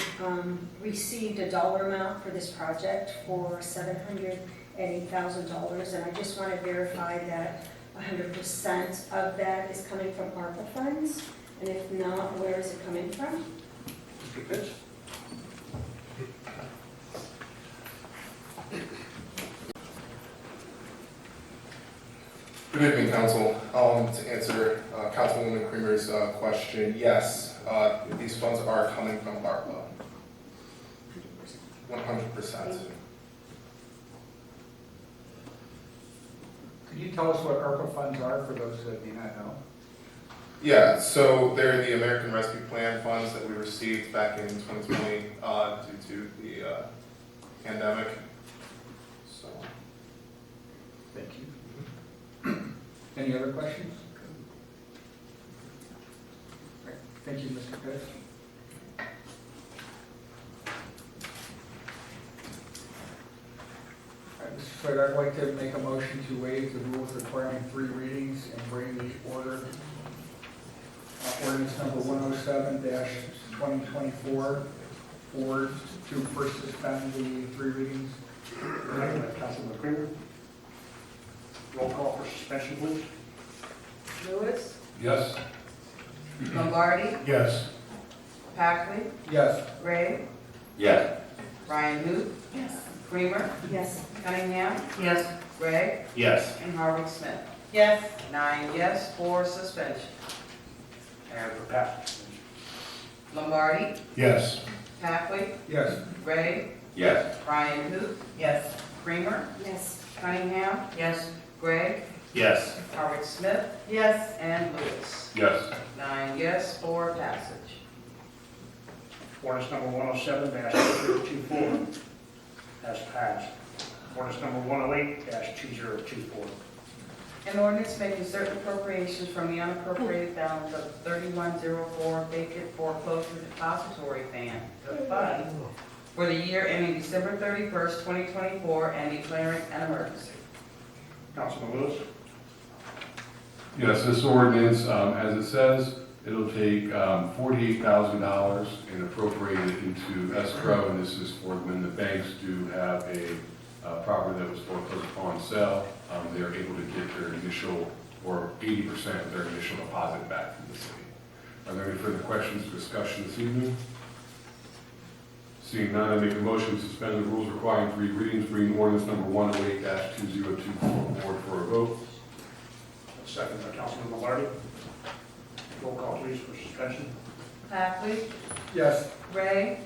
Speaker 4: received a dollar amount for this project for $780,000, and I just want to verify that 100% of that is coming from ARPA funds, and if not, where is it coming from?
Speaker 1: Mr. Pitts.
Speaker 17: Good evening, Council. To answer Councilwoman Creamer's question, yes, these funds are coming from ARPA. 100%.
Speaker 16: Could you tell us what ARPA funds are for those that may not know?
Speaker 17: Yeah, so they're the American Rescue Plan funds that we received back in 2020 due to the pandemic. So,
Speaker 16: Thank you. Any other questions? Right. Thank you, Mr. Pitts. Mr. Slater, I'd like to make a motion to waive the rules requiring 3 readings and bring the ordinance number 107-2024 forward to first suspend the 3 readings.
Speaker 1: Second by Councilman Kramer. Roll call for suspension, please.
Speaker 2: Lewis,
Speaker 9: Yes?
Speaker 2: Lombardi,
Speaker 10: Yes.
Speaker 2: Packley,
Speaker 16: Yes.
Speaker 2: Gray,
Speaker 14: Yes.
Speaker 2: Ryan Hoop,
Speaker 12: Yes.
Speaker 2: Creamer,
Speaker 12: Yes.
Speaker 2: Cunningham,
Speaker 13: Yes.
Speaker 2: Gregg,
Speaker 15: Yes.
Speaker 2: and Harvey Smith.
Speaker 13: Yes.
Speaker 2: 9 yes for suspension.
Speaker 1: And for passage, please.
Speaker 2: Lombardi,
Speaker 10: Yes.
Speaker 2: Packley,
Speaker 16: Yes.
Speaker 2: Gray,
Speaker 14: Yes.
Speaker 2: Ryan Hoop,
Speaker 12: Yes.
Speaker 2: Creamer,
Speaker 12: Yes.
Speaker 2: Cunningham,
Speaker 13: Yes.
Speaker 2: Gregg,
Speaker 15: Yes.
Speaker 2: Harvey Smith,
Speaker 13: Yes.
Speaker 2: and Lewis.
Speaker 9: Yes.
Speaker 2: 9 yes for passage.
Speaker 1: Ordinance number 107-2024 has passed. Ordinance number 108-2024.
Speaker 2: An ordinance making certain appropriations from the unappropriated balance of 3104 vacant foreclosure depository fund for the year ending December 31st, 2024, and declaring an emergency.
Speaker 1: Councilman Lewis.
Speaker 9: Yes, this ordinance, as it says, it'll take $48,000 and appropriate it into escrow, and this is for when the banks do have a property that was foreclosed upon sale, they are able to get their initial, or 80% of their initial deposit back from the city. Are there any further questions or discussion this evening? Seeing none, I make a motion to suspend the rules requiring 3 readings, bring ordinance number 108-2024 forward for a vote.
Speaker 1: Second by Councilman Lombardi. Roll call, please, for suspension.
Speaker 2: Packley,
Speaker 16: Yes.
Speaker 2: Gray,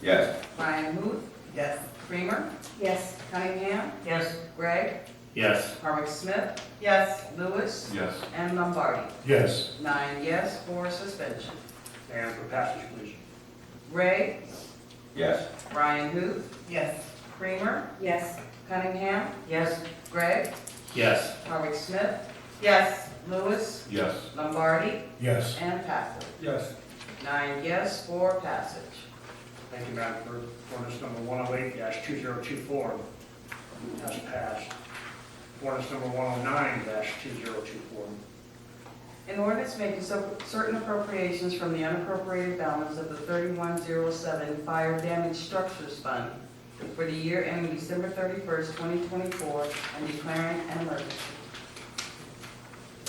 Speaker 14: Yes.
Speaker 2: Ryan Hoop,
Speaker 12: Yes.
Speaker 2: Creamer,
Speaker 12: Yes.
Speaker 2: Cunningham,
Speaker 13: Yes.
Speaker 2: Gregg,
Speaker 15: Yes.
Speaker 2: Harvick Smith,
Speaker 13: Yes.
Speaker 2: Lewis,
Speaker 9: Yes.
Speaker 2: and Lombardi.
Speaker 10: Yes.
Speaker 2: 9 yes for suspension.
Speaker 1: And for passage, please.
Speaker 2: Gray,
Speaker 14: Yes.
Speaker 2: Ryan Hoop,
Speaker 12: Yes.
Speaker 2: Creamer,
Speaker 12: Yes.
Speaker 2: Cunningham,
Speaker 13: Yes.
Speaker 2: Gregg,
Speaker 15: Yes.
Speaker 2: Harvick Smith,
Speaker 13: Yes.
Speaker 2: Lewis,
Speaker 9: Yes.
Speaker 2: Lombardi,
Speaker 10: Yes.
Speaker 2: and Packley.
Speaker 16: Yes.
Speaker 2: 9 yes for passage.
Speaker 1: Thank you, Madam Clerk. Ordinance number 108-2024 has passed. Ordinance number 109-2024.
Speaker 2: An ordinance making certain appropriations from the unappropriated balance of the 3107 Fire Damage Structures Fund for the year ending December 31st, 2024, and declaring an emergency.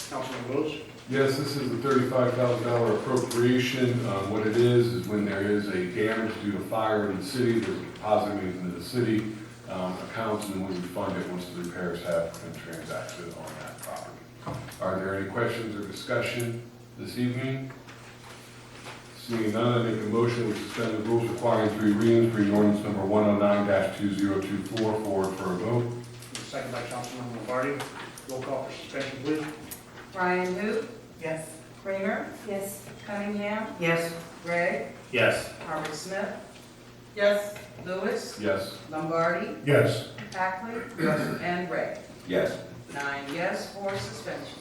Speaker 1: Councilman Lewis.
Speaker 9: Yes, this is a $35,000 appropriation. What it is when there is a damage due to fire in the city, there's a deposit made into the city accounts, and then we refund it once the repairs have been transacted on that property. Are there any questions or discussion this evening? Seeing none, I make a motion to suspend the rules requiring 3 readings, bring ordinance number 109-2024 forward for a vote.
Speaker 1: Second by Councilman Lombardi. Roll call for suspension, please.
Speaker 2: Ryan Hoop,
Speaker 12: Yes.
Speaker 2: Creamer,
Speaker 12: Yes.
Speaker 2: Cunningham,
Speaker 13: Yes.
Speaker 2: Gregg,
Speaker 15: Yes.
Speaker 2: Harvick Smith,
Speaker 13: Yes.
Speaker 2: Lewis,
Speaker 9: Yes.
Speaker 2: Lombardi,
Speaker 10: Yes.
Speaker 2: Packley, and Gregg.
Speaker 14: Yes.
Speaker 2: 9 yes for suspension.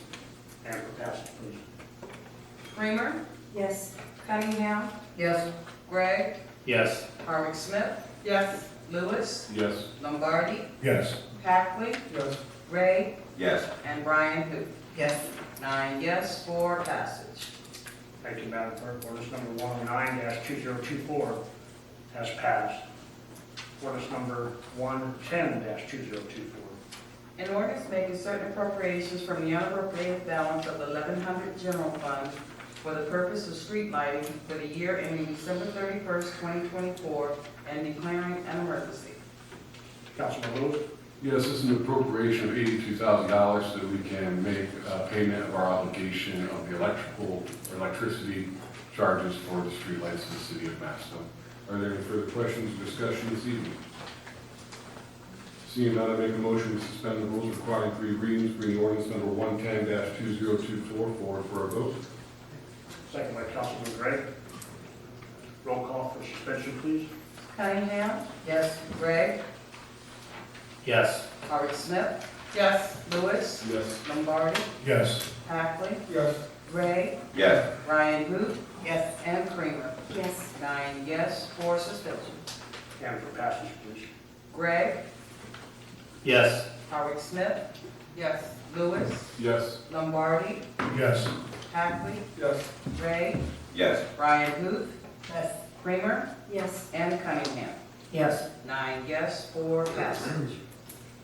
Speaker 1: And for passage, please.
Speaker 2: Creamer,
Speaker 12: Yes.
Speaker 2: Cunningham,
Speaker 13: Yes.
Speaker 2: Gregg,
Speaker 15: Yes.
Speaker 2: Harvick Smith,
Speaker 13: Yes.
Speaker 2: Lewis,
Speaker 9: Yes.
Speaker 2: Lombardi,
Speaker 10: Yes.
Speaker 2: Packley,
Speaker 16: Yes.
Speaker 2: Gray,
Speaker 14: Yes.
Speaker 2: and Brian Hoop.
Speaker 12: Yes.
Speaker 2: 9 yes for passage.
Speaker 1: Thank you, Madam Clerk. Ordinance number 109-2024 has passed. Ordinance number 110-2024.
Speaker 2: An ordinance making certain appropriations from the unappropriated balance of the 1100 general fund for the purpose of street lighting for the year ending December 31st, 2024, and declaring an emergency.
Speaker 1: Councilman Lewis.
Speaker 9: Yes, this is an appropriation of $82,000 so that we can make payment of our obligation of the electricity charges for the streetlights in the city of Massillon. Are Are there any further questions or discussion this evening? Seeing none, I make a motion to suspend the rules requiring 3 readings, bring ordinance number 110-2024 forward for a vote.
Speaker 1: Second by Councilman Gregg. Roll call for suspension, please.
Speaker 2: Cunningham? Yes. Gregg?
Speaker 15: Yes.
Speaker 2: Howard Smith?
Speaker 13: Yes.
Speaker 2: Lewis?
Speaker 9: Yes.
Speaker 2: Lombardi?
Speaker 10: Yes.
Speaker 2: Hackley?
Speaker 16: Yes.
Speaker 2: Gray?
Speaker 14: Yes.
Speaker 2: Ryan Hoop?
Speaker 12: Yes.
Speaker 2: And Creamer.
Speaker 12: Yes.
Speaker 2: 9 yes, 4 suspension.
Speaker 1: And for passage, please.
Speaker 2: Gregg?
Speaker 15: Yes.
Speaker 2: Howard Smith?
Speaker 13: Yes.
Speaker 2: Lewis?
Speaker 9: Yes.
Speaker 2: Lombardi?
Speaker 10: Yes.
Speaker 2: Hackley?
Speaker 16: Yes.
Speaker 2: Gray?
Speaker 14: Yes.
Speaker 2: Ryan Hoop?
Speaker 12: Yes.
Speaker 2: Creamer?
Speaker 12: Yes.
Speaker 2: And Cunningham.
Speaker 12: Yes.
Speaker 2: 9 yes, 4 passage.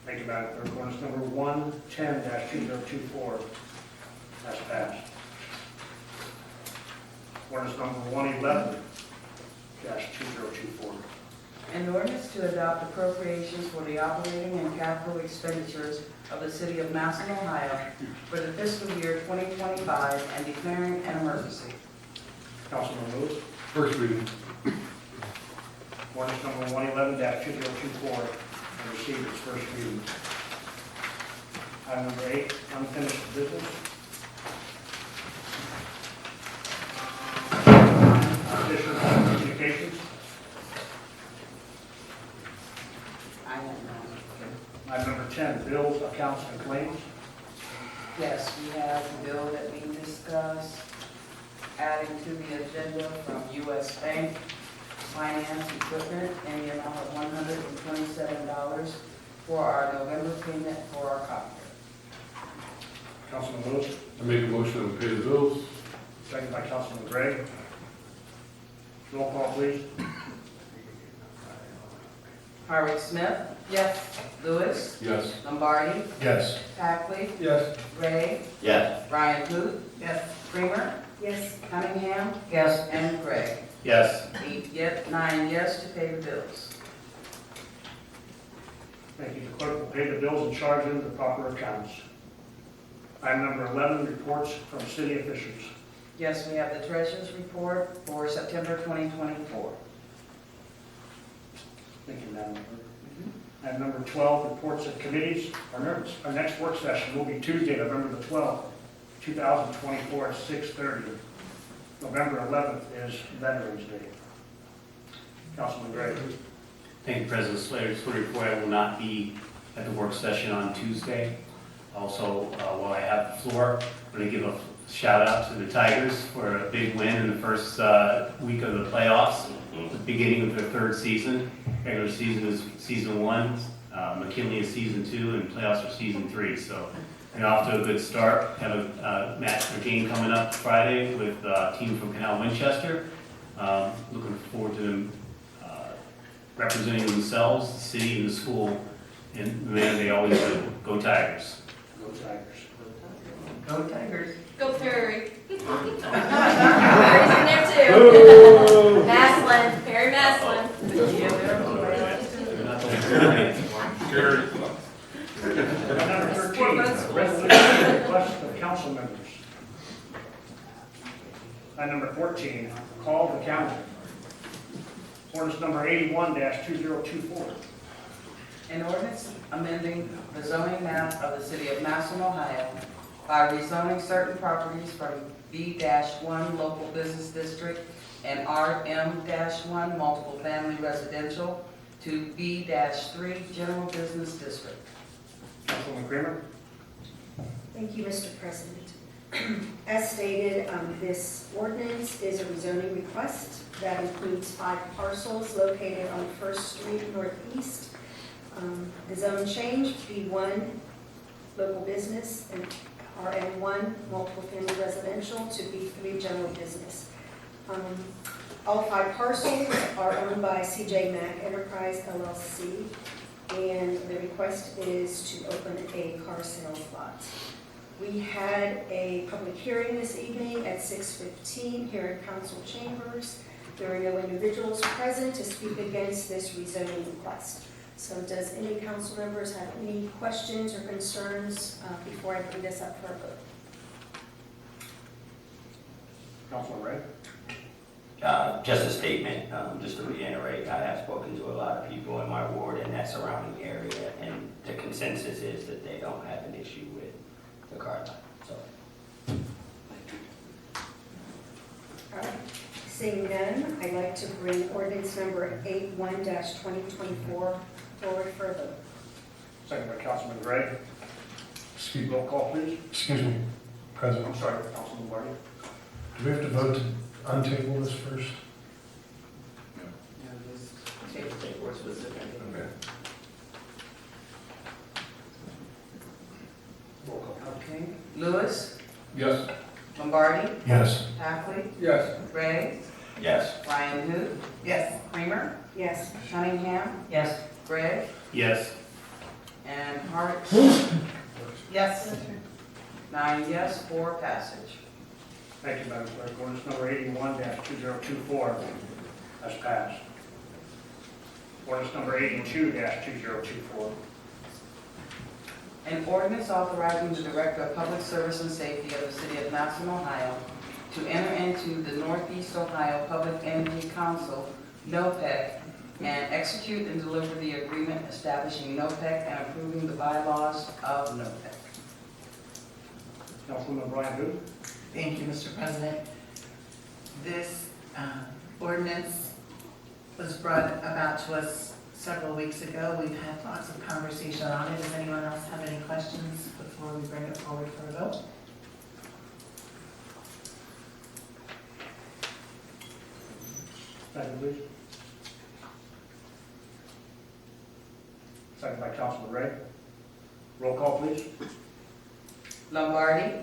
Speaker 1: Thank you, Madam Clerk. Ordinance number 110-2024 has passed. Ordinance number 111-2024.
Speaker 2: An ordinance to adopt appropriations for the operating and capital expenditures of the city of Massillon, Ohio for the fiscal year 2025 and declaring an emergency.
Speaker 1: Councilman Lewis.
Speaker 9: First reading.
Speaker 1: Ordinance number 111-2024 has received its first reading. Item number 8, unfinished business. Additional communications.
Speaker 2: I have none.
Speaker 1: Item number 10, bills, accounts, and claims.
Speaker 2: Yes, we have the bill that we discussed, adding to the agenda from U.S. Bank Finance Equipment in the amount of $127 for our November payment for our copier.
Speaker 1: Councilman Lewis.
Speaker 9: I make a motion that we pay the bills.
Speaker 1: Second by Councilman Gregg. Roll call, please.
Speaker 2: Howard Smith? Yes. Lewis?
Speaker 9: Yes.
Speaker 2: Lombardi?
Speaker 10: Yes.
Speaker 2: Hackley?
Speaker 16: Yes.
Speaker 2: Gray?
Speaker 14: Yes.
Speaker 2: Ryan Hoop?
Speaker 12: Yes.
Speaker 2: Creamer?
Speaker 12: Yes.
Speaker 2: Cunningham?
Speaker 12: Yes.
Speaker 2: And Gregg.
Speaker 15: Yes.
Speaker 2: 9 yes to pay the bills.
Speaker 1: Thank you. The clerk will pay the bills and charge them to the proper accounts. Item number 11, reports from city officials.
Speaker 2: Yes, we have the treasurer's report for September 2024.
Speaker 1: Thank you, Madam Clerk. Item number 12, reports of committees. Our next work session will be Tuesday, November the 12th, 2024 at 6:30. November 11th is Veterans Day. Councilman Gray.
Speaker 15: Thank you, President Slater. Just want to report I will not be at the work session on Tuesday. Also, while I have the floor, I'm going to give a shout out to the Tigers for a big win in the first week of the playoffs, the beginning of their 3rd season. Regular season is season 1, McKinley is season 2, and playoffs are season 3. So they're off to a good start. Have a game coming up Friday with a team from Canal Winchester. Looking forward to them representing themselves, the city, and the school in the manner they always do. Go Tigers.
Speaker 1: Go Tigers.
Speaker 2: Go Tigers.
Speaker 4: Go Perry. Perry's in there too. Massillon, Perry Massillon.
Speaker 1: Number 13, resolution request of council members. Item number 14, call the calendar. Ordinance number 81-2024.
Speaker 2: An ordinance amending the zoning map of the city of Massillon, Ohio by rezoning certain properties from B-1 local business district and RM-1 multiple family residential to B-3 general business district.
Speaker 1: Councilman Kramer.
Speaker 18: Thank you, Mr. President. As stated, this ordinance is a rezoning request that includes 5 parcels located on First Street Northeast. The zone change, B1 local business and RM1 multiple family residential to B3 general business. All 5 parcels are owned by CJ Mack Enterprise LLC, and the request is to open a car sales lot. We had a public hearing this evening at 6:15 here in council chambers. There are no individuals present to speak against this rezoning request. So does any council members have any questions or concerns before I bring this up for a vote?
Speaker 1: Councilman Ray.
Speaker 14: Just a statement, just to reiterate, I have spoken to a lot of people in my ward and that surrounding area, and the consensus is that they don't have an issue with the car line, so.
Speaker 18: All right. Seeing none, I'd like to bring ordinance number 81-2024 forward for a vote.
Speaker 1: Second by Councilman Gray.
Speaker 10: Excuse
Speaker 1: Roll call, please.
Speaker 10: excuse me, President,
Speaker 1: I'm sorry, Councilman Barty.
Speaker 10: do we have to vote to untable this first?
Speaker 2: Take more specific.
Speaker 10: Okay.
Speaker 1: Roll call.
Speaker 2: Okay. Lewis,
Speaker 9: Yes.
Speaker 2: Lombardi,
Speaker 10: Yes.
Speaker 2: Hackley,
Speaker 16: Yes.
Speaker 2: Gray,
Speaker 14: Yes.
Speaker 2: Ryan Hood,
Speaker 12: Yes.
Speaker 2: Kramer,
Speaker 18: Yes.
Speaker 2: Cunningham,
Speaker 12: Yes.
Speaker 2: Gregg,
Speaker 15: Yes.
Speaker 2: and Hart.
Speaker 12: Yes.
Speaker 2: 9 yes, 4 passage.
Speaker 1: Thank you, Madam Clerk. Ordinance number 81-2024 has passed. Ordinance number 82-2024.
Speaker 2: An ordinance authorizing the Director of Public Service and Safety of the City of Massillon, Ohio, to enter into the Northeast Ohio Public Energy Council, NOPEC, and execute and deliver the agreement establishing NOPEC and approving the bylaws of NOPEC.
Speaker 1: Councilwoman Brian Hood.
Speaker 12: Thank you, Mr. President. This ordinance was brought about to us several weeks ago. We've had lots of conversation on it. Does anyone else have any questions before we bring it forward for a vote?
Speaker 1: Second, please. Second by Councilman Ray. Roll call, please.
Speaker 2: Lombardi,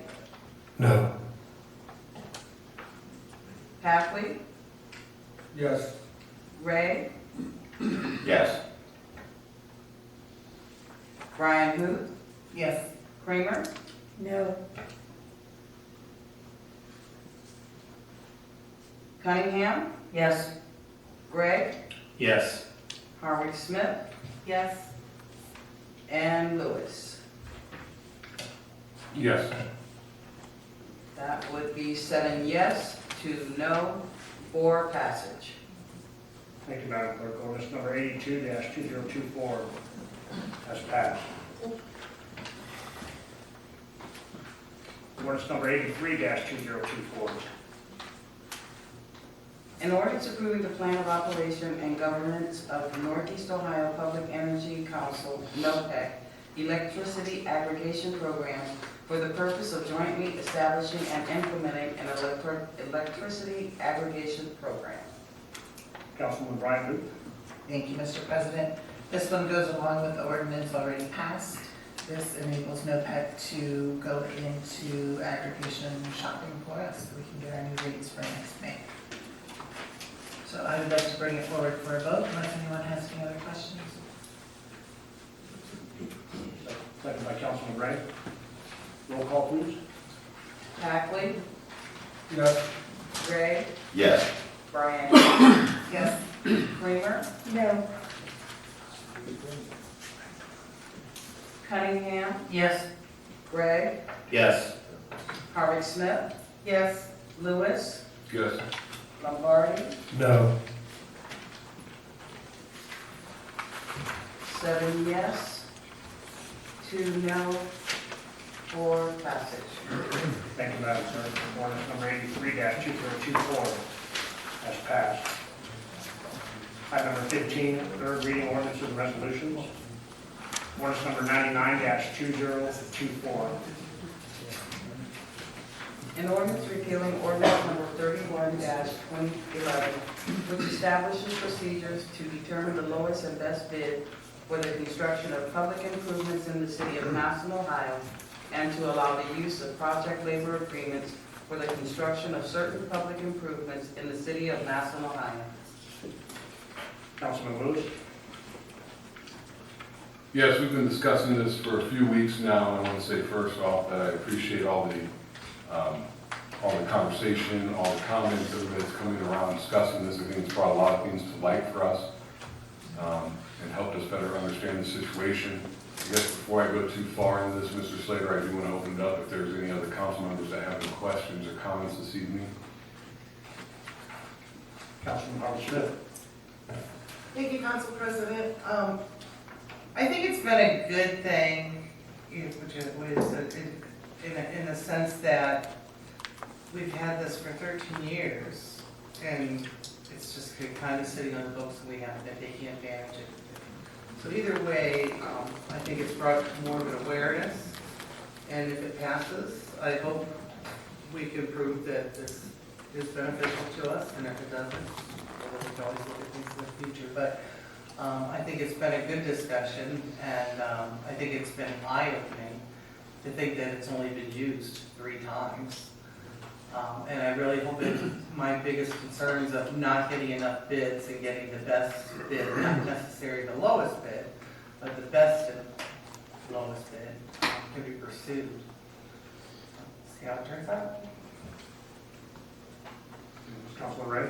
Speaker 10: No.
Speaker 2: Hackley,
Speaker 16: Yes.
Speaker 2: Gray,
Speaker 14: Yes.
Speaker 2: Brian Hood,
Speaker 12: Yes.
Speaker 2: Kramer,
Speaker 18: No.
Speaker 2: Cunningham,
Speaker 12: Yes.
Speaker 2: Gregg,
Speaker 15: Yes.
Speaker 2: Harwick Smith,
Speaker 12: Yes.
Speaker 2: and Lewis.
Speaker 9: Yes.
Speaker 2: That would be 7 yes, 2 no, 4 passage.
Speaker 1: Thank you, Madam Clerk. Ordinance number 82-2024 has passed. Ordinance number 83-2024.
Speaker 2: An ordinance approving the plan of operation and governance of the Northeast Ohio Public Energy Council, NOPEC, electricity aggregation program for the purpose of jointly establishing and implementing an electricity aggregation program.
Speaker 1: Councilwoman Brian Hood.
Speaker 12: Thank you, Mr. President. This one goes along with the ordinance already passed. This enables NOPEC to go into aggregation shopping for us, so we can get our new rates for next May. So I would like to bring it forward for a vote, unless anyone has any other questions.
Speaker 1: Second by Councilman Ray. Roll call, please.
Speaker 2: Hackley,
Speaker 16: Yes.
Speaker 2: Gray,
Speaker 14: Yes.
Speaker 2: Brian,
Speaker 12: Yes.
Speaker 2: Kramer,
Speaker 18: No.
Speaker 2: Cunningham,
Speaker 12: Yes.
Speaker 2: Gregg,
Speaker 15: Yes.
Speaker 2: Harvick Smith,
Speaker 12: Yes.
Speaker 2: Lewis,
Speaker 9: Yes.
Speaker 2: Lombardi,
Speaker 10: No.
Speaker 2: 7 yes, 2 no, 4 passage.
Speaker 1: Thank you, Madam Clerk. Ordinance number 83-2024 has passed. Item number 15, third reading ordinances and resolutions. Ordinance number 99-2024.
Speaker 2: An ordinance repealing ordinance number 31-2011, which establishes procedures to determine the lowest and best bid for the construction of public improvements in the city of Massillon, Ohio, and to allow the use of project labor agreements for the construction of certain public improvements in the city of Massillon, Ohio.
Speaker 1: Councilman Lewis.
Speaker 9: Yes, we've been discussing this for a few weeks now, and I want to say first off that I appreciate all the conversation, all the comments, everybody's coming around discussing this. I think it's brought a lot of things to light for us and helped us better understand the situation. I guess before I go too far into this, Mr. Slater, I do want to open it up if there's any other council members that have any questions or comments this evening.
Speaker 1: Councilman Howard Smith.
Speaker 13: Thank you, Council President. I think it's been a good thing, in the sense that we've had this for 13 years, and it's just kind of sitting on the books, and we haven't been taking advantage of it. So either way, I think it's brought more of an awareness, and if it passes, I hope we can prove that this is beneficial to us, and if it doesn't, we can always look at things in the future. But I think it's been a good discussion, and I think it's been eye-opening to think that it's only been used 3 times. And I really hope that my biggest concerns of not getting enough bids and getting the best bid, not necessarily the lowest bid, but the best and lowest bid can be pursued. See how it turns out.
Speaker 1: Councilman Ray.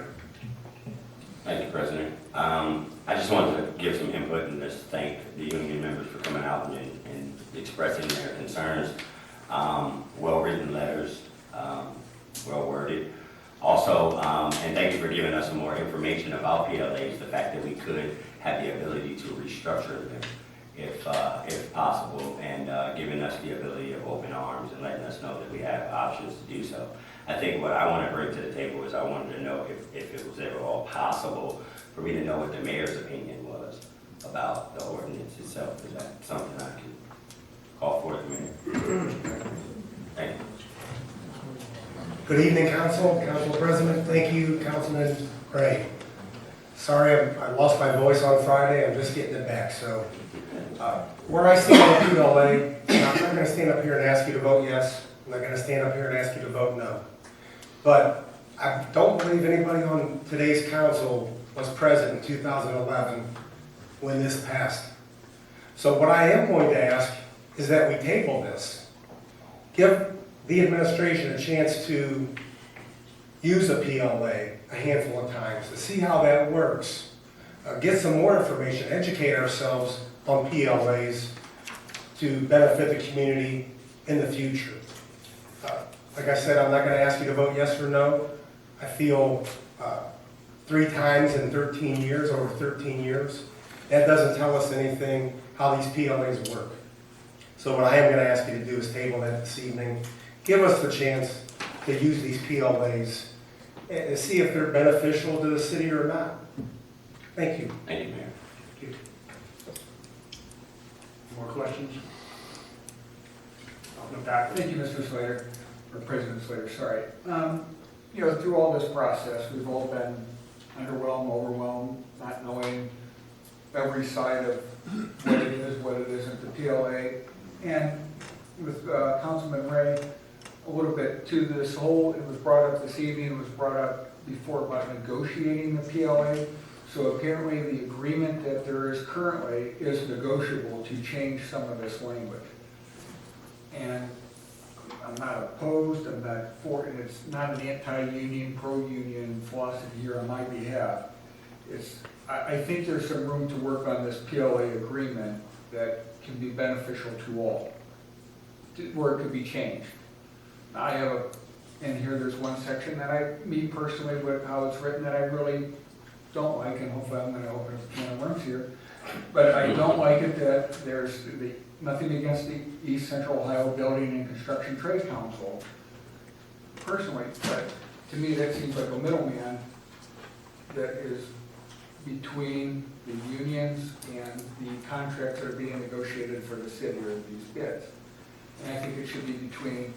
Speaker 14: Thank you, President. I just wanted to give some input and just thank the union members for coming out and expressing their concerns. Well-written letters, well-worded. Also, and thank you for giving us some more information about PLAs, the fact that we could have the ability to restructure them if possible, and giving us the ability of open arms and letting us know that we have options to do so. I think what I want to bring to the table is I wanted to know if it was ever all possible for me to know what the mayor's opinion was about the ordinance itself. Is that something I can call for the mayor? Thank you.
Speaker 19: Good evening, Council President. Thank you, Councilman Ray. Sorry, I lost my voice on Friday. I'm just getting it back. So where I stand on PLA, I'm not going to stand up here and ask you to vote yes. I'm not going to stand up here and ask you to vote no. But I don't believe anybody on today's council was present in 2011 when this passed. So what I am going to ask is that we table this. Give the administration a chance to use a PLA a handful of times to see how that works. Get some more information, educate ourselves on PLAs to benefit the community in the future. Like I said, I'm not going to ask you to vote yes or no. I feel 3 times in 13 years, over 13 years, that doesn't tell us anything how these PLAs work. So what I am going to ask you to do is table that this evening. Give us the chance to use these PLAs and see if they're beneficial to the city or not. Thank you.
Speaker 14: Thank you, Mayor.
Speaker 1: Thank you. More questions? I'll go back.
Speaker 16: Thank you, Mr. Slater, or President Slater, sorry. Through all this process, we've all been underwhelmed, overwhelmed, not knowing every side of what it is, what it isn't, the PLA. And with Councilman Ray, a little bit to this whole, it was brought up this evening, it was brought up before about negotiating the PLA. So apparently the agreement that there is currently is negotiable to change some of this language. And I'm not opposed, I'm not for, and it's not an anti-union, pro-union philosophy here on my behalf. I think there's some room to work on this PLA agreement that can be beneficial to all, where it could be changed. I have in here there's one section that me personally, with how it's written, that I really don't like, and hopefully I'm going to open up a can of worms here. But I don't like it that there's nothing against the East Central Ohio Building and Construction Trade Council, personally, but to me that seems like a middleman that is between the unions and the contracts that are being negotiated for the city or these bids. And I think it should be between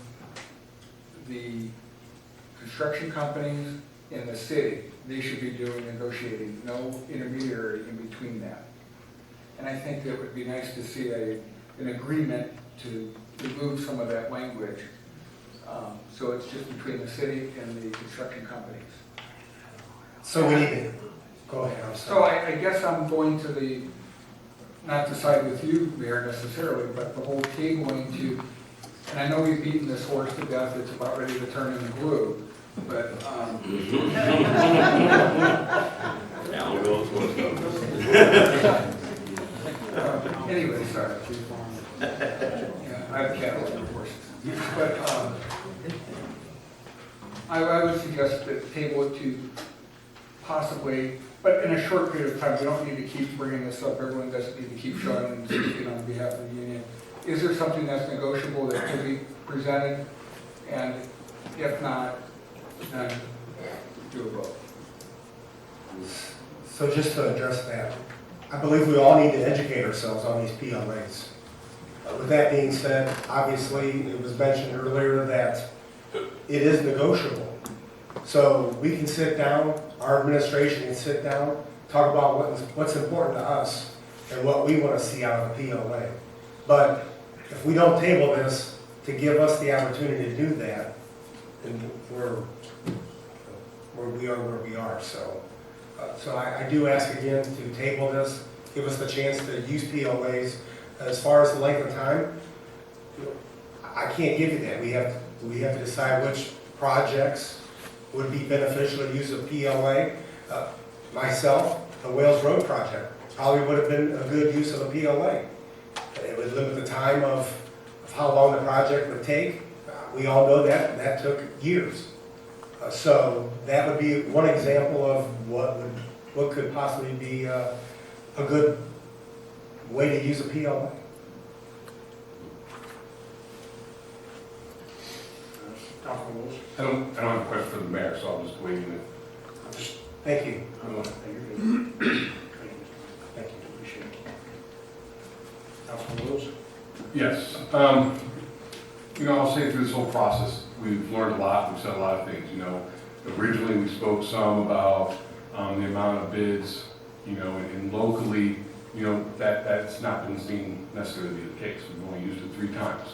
Speaker 16: the construction companies and the city. They should be doing negotiating, no intermediary in between that. And I think that it would be nice to see an agreement to remove some of that language. So it's just between the city and the construction companies.
Speaker 19: So we need to, go ahead, I'm
Speaker 16: So
Speaker 19: sorry.
Speaker 16: I guess I'm going to not to side with you, Mayor, necessarily, but the whole tabling to, and I know we've beaten this horse to death, it's about ready to turn into glue, but
Speaker 14: Down goes horse goes.
Speaker 16: anyway, sorry. Yeah, I've cattle and horses. But I would suggest that table it to possibly, but in a short period of time, we don't need to keep bringing this up, everyone doesn't need to keep showing and speaking on behalf of the union. Is there something that's negotiable that could be presented? And if not, then do a vote.
Speaker 19: So just to address that, I believe we all need to educate ourselves on these PLAs. With that being said, obviously, it was mentioned earlier that it is negotiable. So we can sit down, our administration can sit down, talk about what's important to us and what we want to see out of a PLA. But if we don't table this to give us the opportunity to do that, then we are. So I do ask again to table this, give us the chance to use PLAs. As far as the length of time, I can't give you that. We have to decide which projects would be beneficial to use a PLA. Myself, the Wales Road project probably would have been a good use of a PLA. It would limit the time of how long the project would take. We all know that took years. So that would be one example of what could possibly be a good way to use a PLA.
Speaker 1: Councilman Lewis?
Speaker 9: I don't have a question for the mayor, so I'll just wait a minute.
Speaker 19: Thank you.
Speaker 1: Thank you, appreciate it. Councilman Lewis?
Speaker 9: Yes. I'll say through this whole process, we've learned a lot, we've said a lot of things. Originally we spoke some about the amount of bids, and locally, that's not been seen necessarily to be the case. We've only used it 3 times.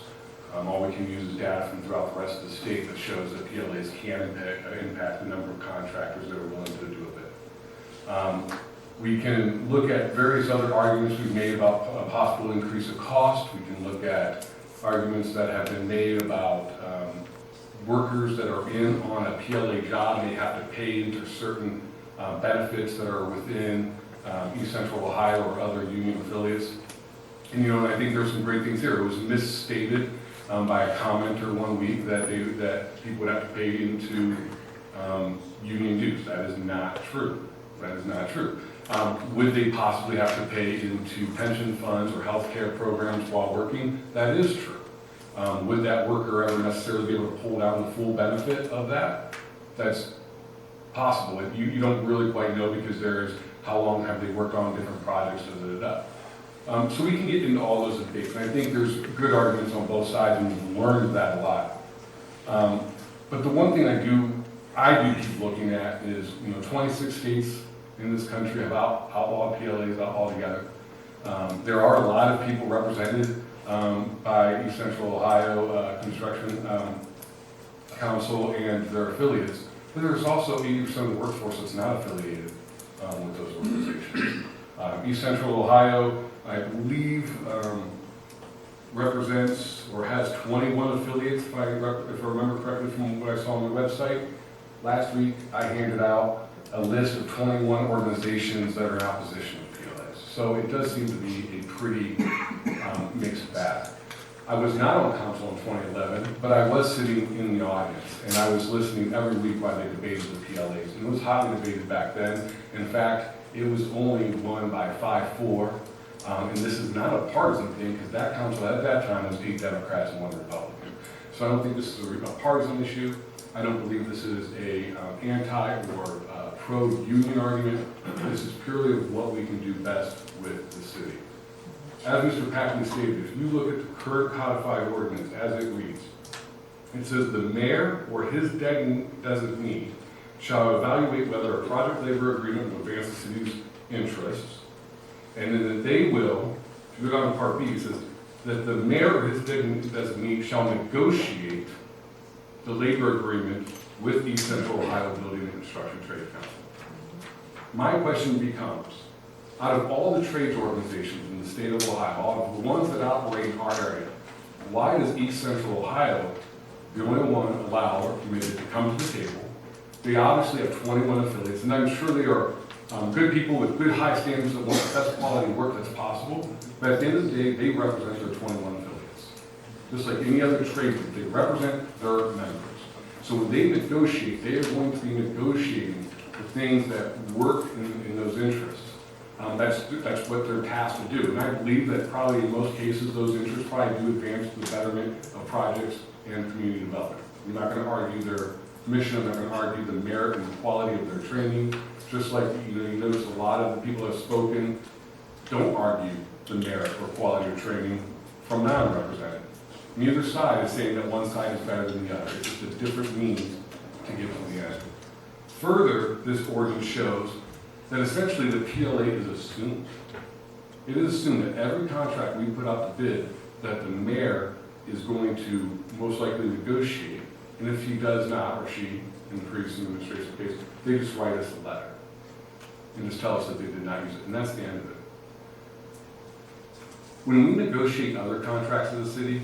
Speaker 9: All we can use is data from throughout the rest of the state that shows that PLAs can impact the number of contractors that are willing to do a bid. We can look at various other arguments we've made about a possible increase of cost. We can look at arguments that have been made about workers that are in on a PLA job may have to pay into certain benefits that are within East Central Ohio or other union affiliates. And I think there's some great things here. It was misstated by a commenter one week that people would have to pay into union dues. That is not true. That is not true. Would they possibly have to pay into pension funds or health care programs while working? That is true. Would that worker ever necessarily be able to pull down the full benefit of that? That's possible. You don't really quite know because there is how long have they worked on different projects, so we can get into all those debates, and I think there's good arguments on both sides, and we've learned that a lot. But the one thing I do keep looking at is, 26 states in this country have outlawed PLAs altogether. There are a lot of people represented by East Central Ohio Construction Council and their affiliates, but there's also 80% of the workforce that's not affiliated with those organizations. East Central Ohio, I believe, represents or has 21 affiliates, if I remember correctly from what I saw on the website. Last week, I handed out a list of 21 organizations that are in opposition to PLAs. So it does seem to be a pretty mixed bag. I was not on council in 2011, but I was sitting in the audience, and I was listening every week while they debated the PLAs. And it was hotly debated back then. In fact, it was only won by 5-4. And this is not a partisan thing, because that council at that time was 8 Democrats and 1 Republican. So I don't think this is a partisan issue. I don't believe this is a anti or pro-union argument. This is purely of what we can do best with the city. As Mr. Packman stated, if you look at the current codified ordinance as it reads, it says the mayor or his designee shall evaluate whether a project labor agreement will advance the city's interests. And then that they will, if you go down to part B, it says that the mayor or his designee shall negotiate the labor agreement with East Central Ohio Building and Construction Trade Council. My question becomes, out of all the trades organizations in the state of Ohio, all of the ones that operate in our area, why does East Central Ohio, the only one allowed or permitted to come to the table? They obviously have 21 affiliates, and I'm sure they are good people with good high standards that want the best quality work that's possible, but at the end of the day, they represent their 21 affiliates. Just like any other trade group, they represent their members. So when they negotiate, they are going to be negotiating the things that work in those interests. That's what they're tasked to do. And I believe that probably in most cases, those interests probably do advance the betterment of projects and community development. I'm not going to argue their mission, I'm not going to argue the merit and the quality of their training. Just like, you notice a lot of the people that have spoken don't argue the merit or quality of training from non-represented. Neither side is saying that one side is better than the other. It's just a different means to get to the end. Further, this ordinance shows that essentially the PLA is assumed. It is assumed that every contract we put out to bid, that the mayor is going to most likely negotiate. And if he does not, or she, in the previous administration case, they just write us a letter and just tell us that they did not use it. And that's the end of it. When we negotiate other contracts in the city,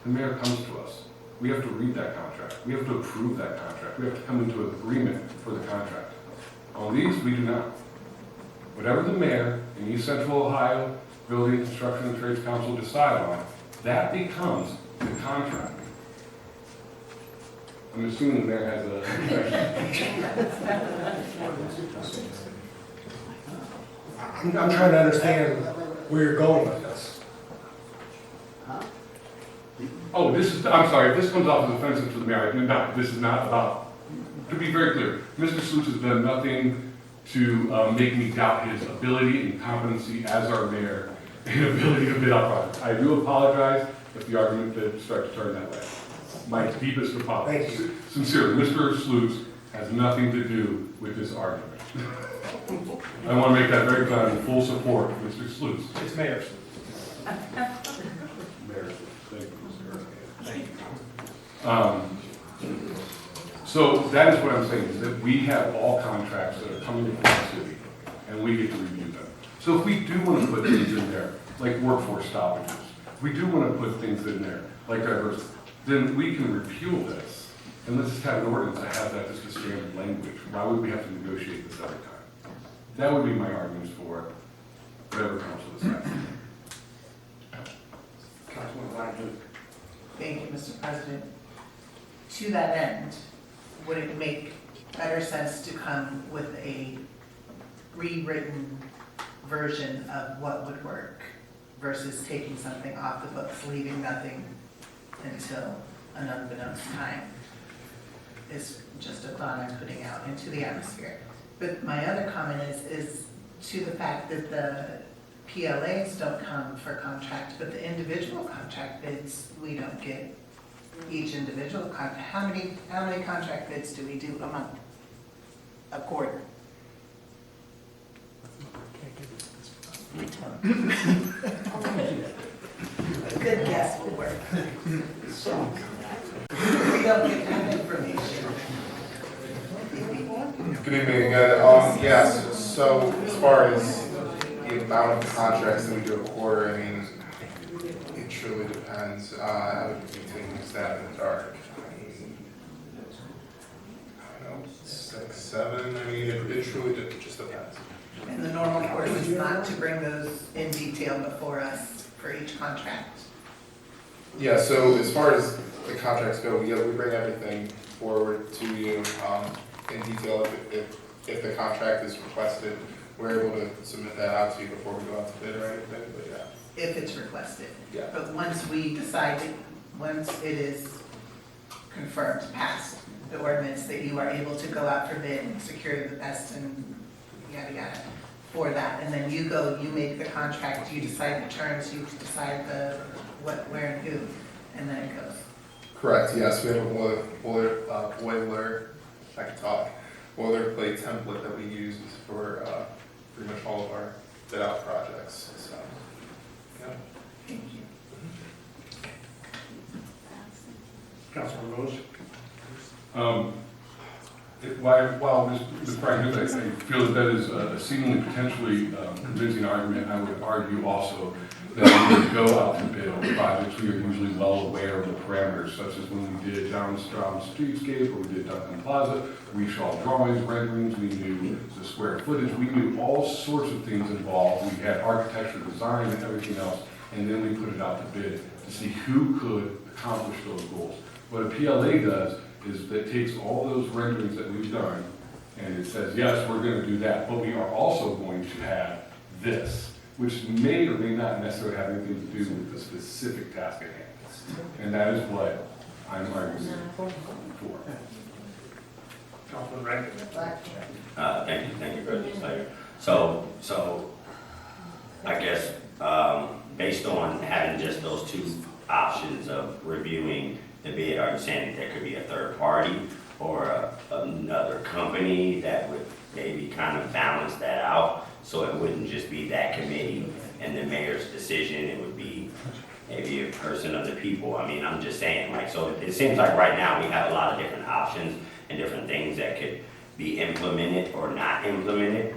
Speaker 9: the mayor comes to us. We have to read that contract. We have to approve that contract. We have to come into an agreement for the contract. On these, we do not. Whatever the mayor in East Central Ohio Building, Construction, and Trades Council decide on, that becomes the contract. I'm assuming the mayor has
Speaker 19: I'm trying to understand where you're going with this.
Speaker 9: Oh, I'm sorry, if this comes off as offensive to the mayor, I do not. This is not about, to be very clear, Mr. Slutz has done nothing to make me doubt his ability and competency as our mayor and ability to bid out projects. I do apologize if the argument did start to turn that way. My deepest apologies. Sincerely, Mr. Slutz has nothing to do with this argument. I want to make that very clear. I'm in full support of Mr. Slutz.
Speaker 11: It's Mayor Slutz.
Speaker 9: Mayor Slutz. Thank you. Thank you. So that is what I'm saying, is that we have all contracts that are coming before the city, and we get to review them. So if we do want to put things in there, like workforce stoppages, if we do want to put things in there, like diversity, then we can repeal this, and let's just have an ordinance that has that just a standard language. Why would we have to negotiate this every time? That would be my arguments for whatever council decides.
Speaker 1: Councilman Blackman.
Speaker 12: Thank you, Mr. President. To that end, would it make better sense to come with a rewritten version of what would work versus taking something off the books, leaving nothing until an unbeknownst time? Is just a thought I'm putting out into the atmosphere. But my other comment is to the fact that the PLAs don't come for contract, but the individual contract bids, we don't get each individual contract. How many contract bids do we do a month? A quarter? A good guess will work. We don't get that information.
Speaker 17: Good evening again. Yes, so as far as the amount of contracts that we do a quarter, I mean, it truly depends. I would be taking a stab in the dark. I don't know, 6, 7, I mean, it truly just depends.
Speaker 12: And the normal course is not to bring those in detail before us for each contract.
Speaker 17: Yeah, so as far as the contracts go, we bring everything forward to you in detail. If the contract is requested, we're able to submit that out to you before we go out to bid or anything, but yeah.
Speaker 12: If it's requested.
Speaker 17: Yeah.
Speaker 12: But once we decide, once it is confirmed, passed, the ordinance that you are able to go out for bid and secure the best and yada yada for that, and then you go, you make the contract, you decide the terms, you decide the what, where, and who, and then it goes.
Speaker 17: Correct, yes, we have a boilerplate template that we use for pretty much all of our bid out projects, so, yeah.
Speaker 12: Thank you.
Speaker 1: Councilman Rose.
Speaker 9: While Ms. Frank, I feel that is a seemingly potentially convincing argument, I would argue also that when we go out to bid on projects, we are usually well aware of the parameters, such as when we did Downstream Streetscape, or we did Duncan Plaza, we saw drawings, renderings, we knew the square footage, we knew all sorts of things involved. We had architecture, design, and everything else, and then we put it out to bid to see who could accomplish those goals. What a PLA does is that it takes all those renderings that we've done And it says, yes, we're gonna do that, but we are also going to have this, which may or may not necessarily have anything to do with the specific task at hand. And that is what I'm arguing for.
Speaker 1: Councilman Ray?
Speaker 14: Thank you, President Slater. So, I guess, based on having just those two options of reviewing the bid, are you saying that there could be a third party or another company that would maybe kind of balance that out? So it wouldn't just be that committee and the mayor's decision, it would be maybe a person of the people. I mean, I'm just saying, like, so it seems like right now we have a lot of different options and different things that could be implemented or not implemented.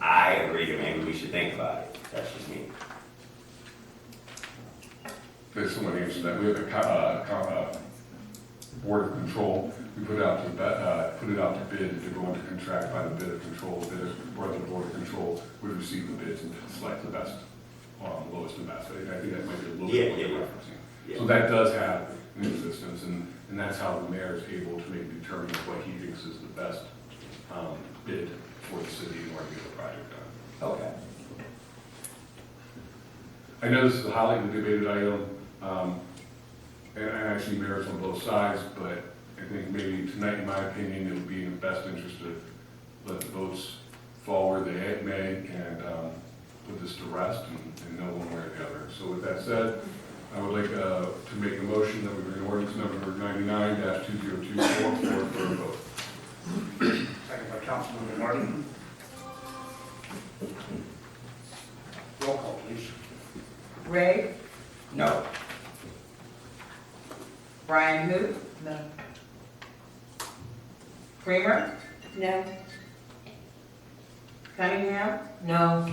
Speaker 14: I agree that maybe we should think about it. That's just me.
Speaker 9: There's someone answered that. We have a board of control. We put it out to bid to go into contract by the bid of control. Bid or the board of control would receive the bids and select the best, lowest and best. I think that might be a little bit what you're referencing.
Speaker 14: Yeah.
Speaker 9: So that does have an existence, and that's how the mayor is able to maybe determine what he thinks is the best bid for the city in order to get the project done.
Speaker 14: Okay.
Speaker 9: I know this is a highly debated item, and I see merits on both sides, but I think maybe tonight, in my opinion, it would be in the best interest to let the votes fall where they may and put this to rest and know one way or the other. So with that said, I would like to make a motion that we bring ordinance number 99-2024 for a vote.
Speaker 1: Second by Councilman Martin. Roll call, please.
Speaker 2: Ray,
Speaker 14: No.
Speaker 2: Brian Hoop,
Speaker 12: No.
Speaker 2: Creamer,
Speaker 18: No.
Speaker 2: Cunningham,
Speaker 12: No.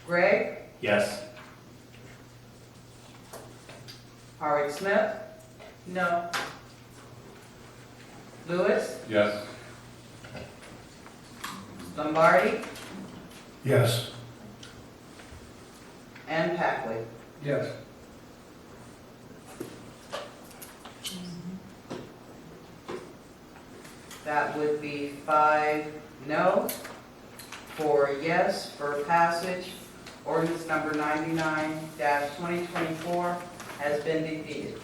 Speaker 2: Gregg,
Speaker 15: Yes.
Speaker 2: Howard Smith,
Speaker 13: No.
Speaker 2: Lewis,
Speaker 9: Yes?
Speaker 2: Lombardi,
Speaker 10: Yes.
Speaker 2: and Packley.
Speaker 16: Yes.
Speaker 2: That would be 5 no, 4 yes for passage. Ordinance number 99-2024 has been defeated.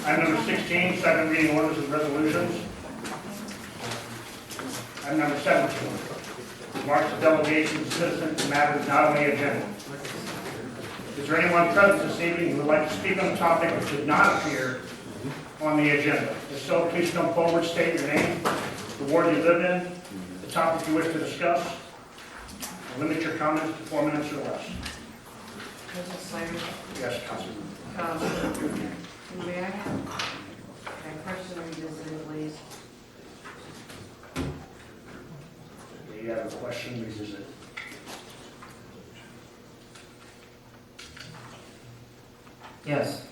Speaker 1: Item number 16, second reading orders and resolutions. Item number 17, remarks of delegations, citizens, and matters not on the agenda. Is there anyone present this evening who would like to speak on a topic that did not appear on the agenda? If so, please come forward, state your name, the ward you live in, the topic you wish to discuss, and limit your comments to 4 minutes or less.
Speaker 2: President Slater,
Speaker 1: Yes, Councilman.
Speaker 2: may I have a question revisited, please?
Speaker 1: We have a question, revisit.
Speaker 2: Yes.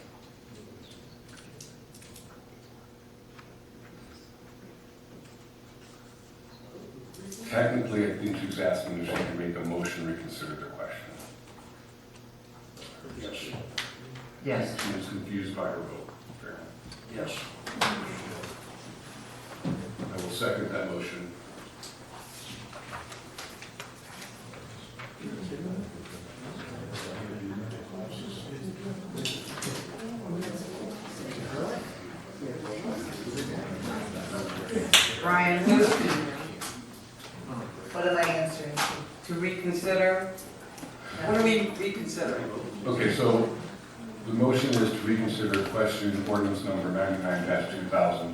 Speaker 9: Technically, I think she's asking if she can make a motion to reconsider the question.
Speaker 1: Yes.
Speaker 2: Yes.
Speaker 9: She was confused by her vote, apparently.
Speaker 1: Yes.
Speaker 9: I will second that motion.
Speaker 2: Brian Hoop,
Speaker 12: What am I answering?
Speaker 2: to reconsider. What are we reconsidering?
Speaker 9: Okay, so the motion is to reconsider question ordinance number 99-2024.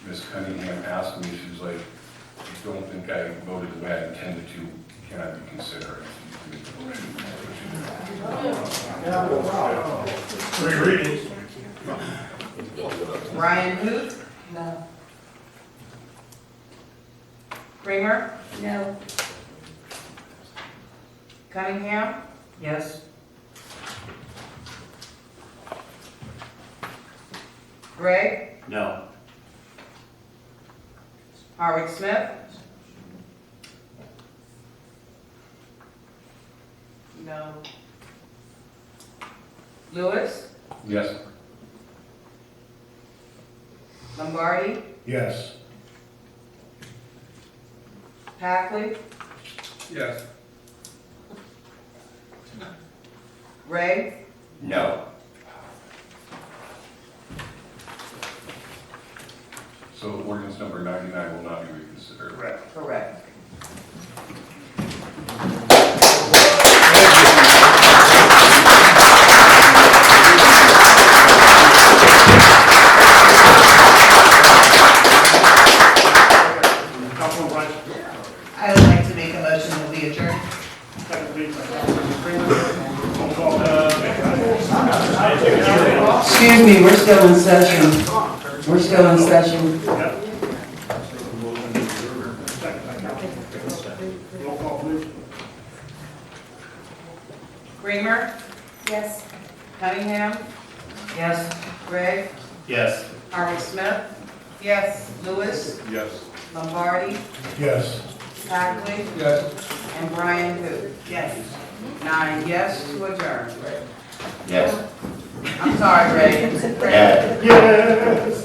Speaker 9: Ms. Cunningham asked me, she's like, I don't think I voted the way I intended to. Can I reconsider it?
Speaker 10: Three readings.
Speaker 2: Brian Hoop,
Speaker 12: No.
Speaker 2: Creamer,
Speaker 18: No.
Speaker 2: Cunningham,
Speaker 12: Yes.
Speaker 2: Gregg,
Speaker 15: No.
Speaker 2: Howard Smith?
Speaker 13: No.
Speaker 2: Lewis?
Speaker 9: Yes.
Speaker 2: Lombardi?
Speaker 10: Yes.
Speaker 2: Packley?
Speaker 11: Yes.
Speaker 2: Ray?
Speaker 14: No.
Speaker 9: So ordinance number 99 will not be reconsidered.
Speaker 1: Correct.
Speaker 2: Correct.
Speaker 1: Councilman Bryce.
Speaker 12: I would like to make a motion that we adjourn.
Speaker 1: Second, please, by Councilman Freeman. Roll call.
Speaker 2: Excuse me, we're still in session. We're still in session.
Speaker 1: Yep. Second by Councilman. Roll call, please.
Speaker 2: Creamer?
Speaker 18: Yes.
Speaker 2: Cunningham?
Speaker 15: Yes.
Speaker 2: Gregg?
Speaker 15: Yes.
Speaker 2: Howard Smith?
Speaker 13: Yes.
Speaker 2: Lewis?
Speaker 9: Yes.
Speaker 2: Lombardi?
Speaker 10: Yes.
Speaker 2: Packley?
Speaker 11: Yes.
Speaker 2: And Brian Hu.
Speaker 12: Yes.
Speaker 2: 9 yes to adjourn.
Speaker 14: Yes.
Speaker 2: I'm sorry, Ray.
Speaker 14: Yeah.
Speaker 1: Yes.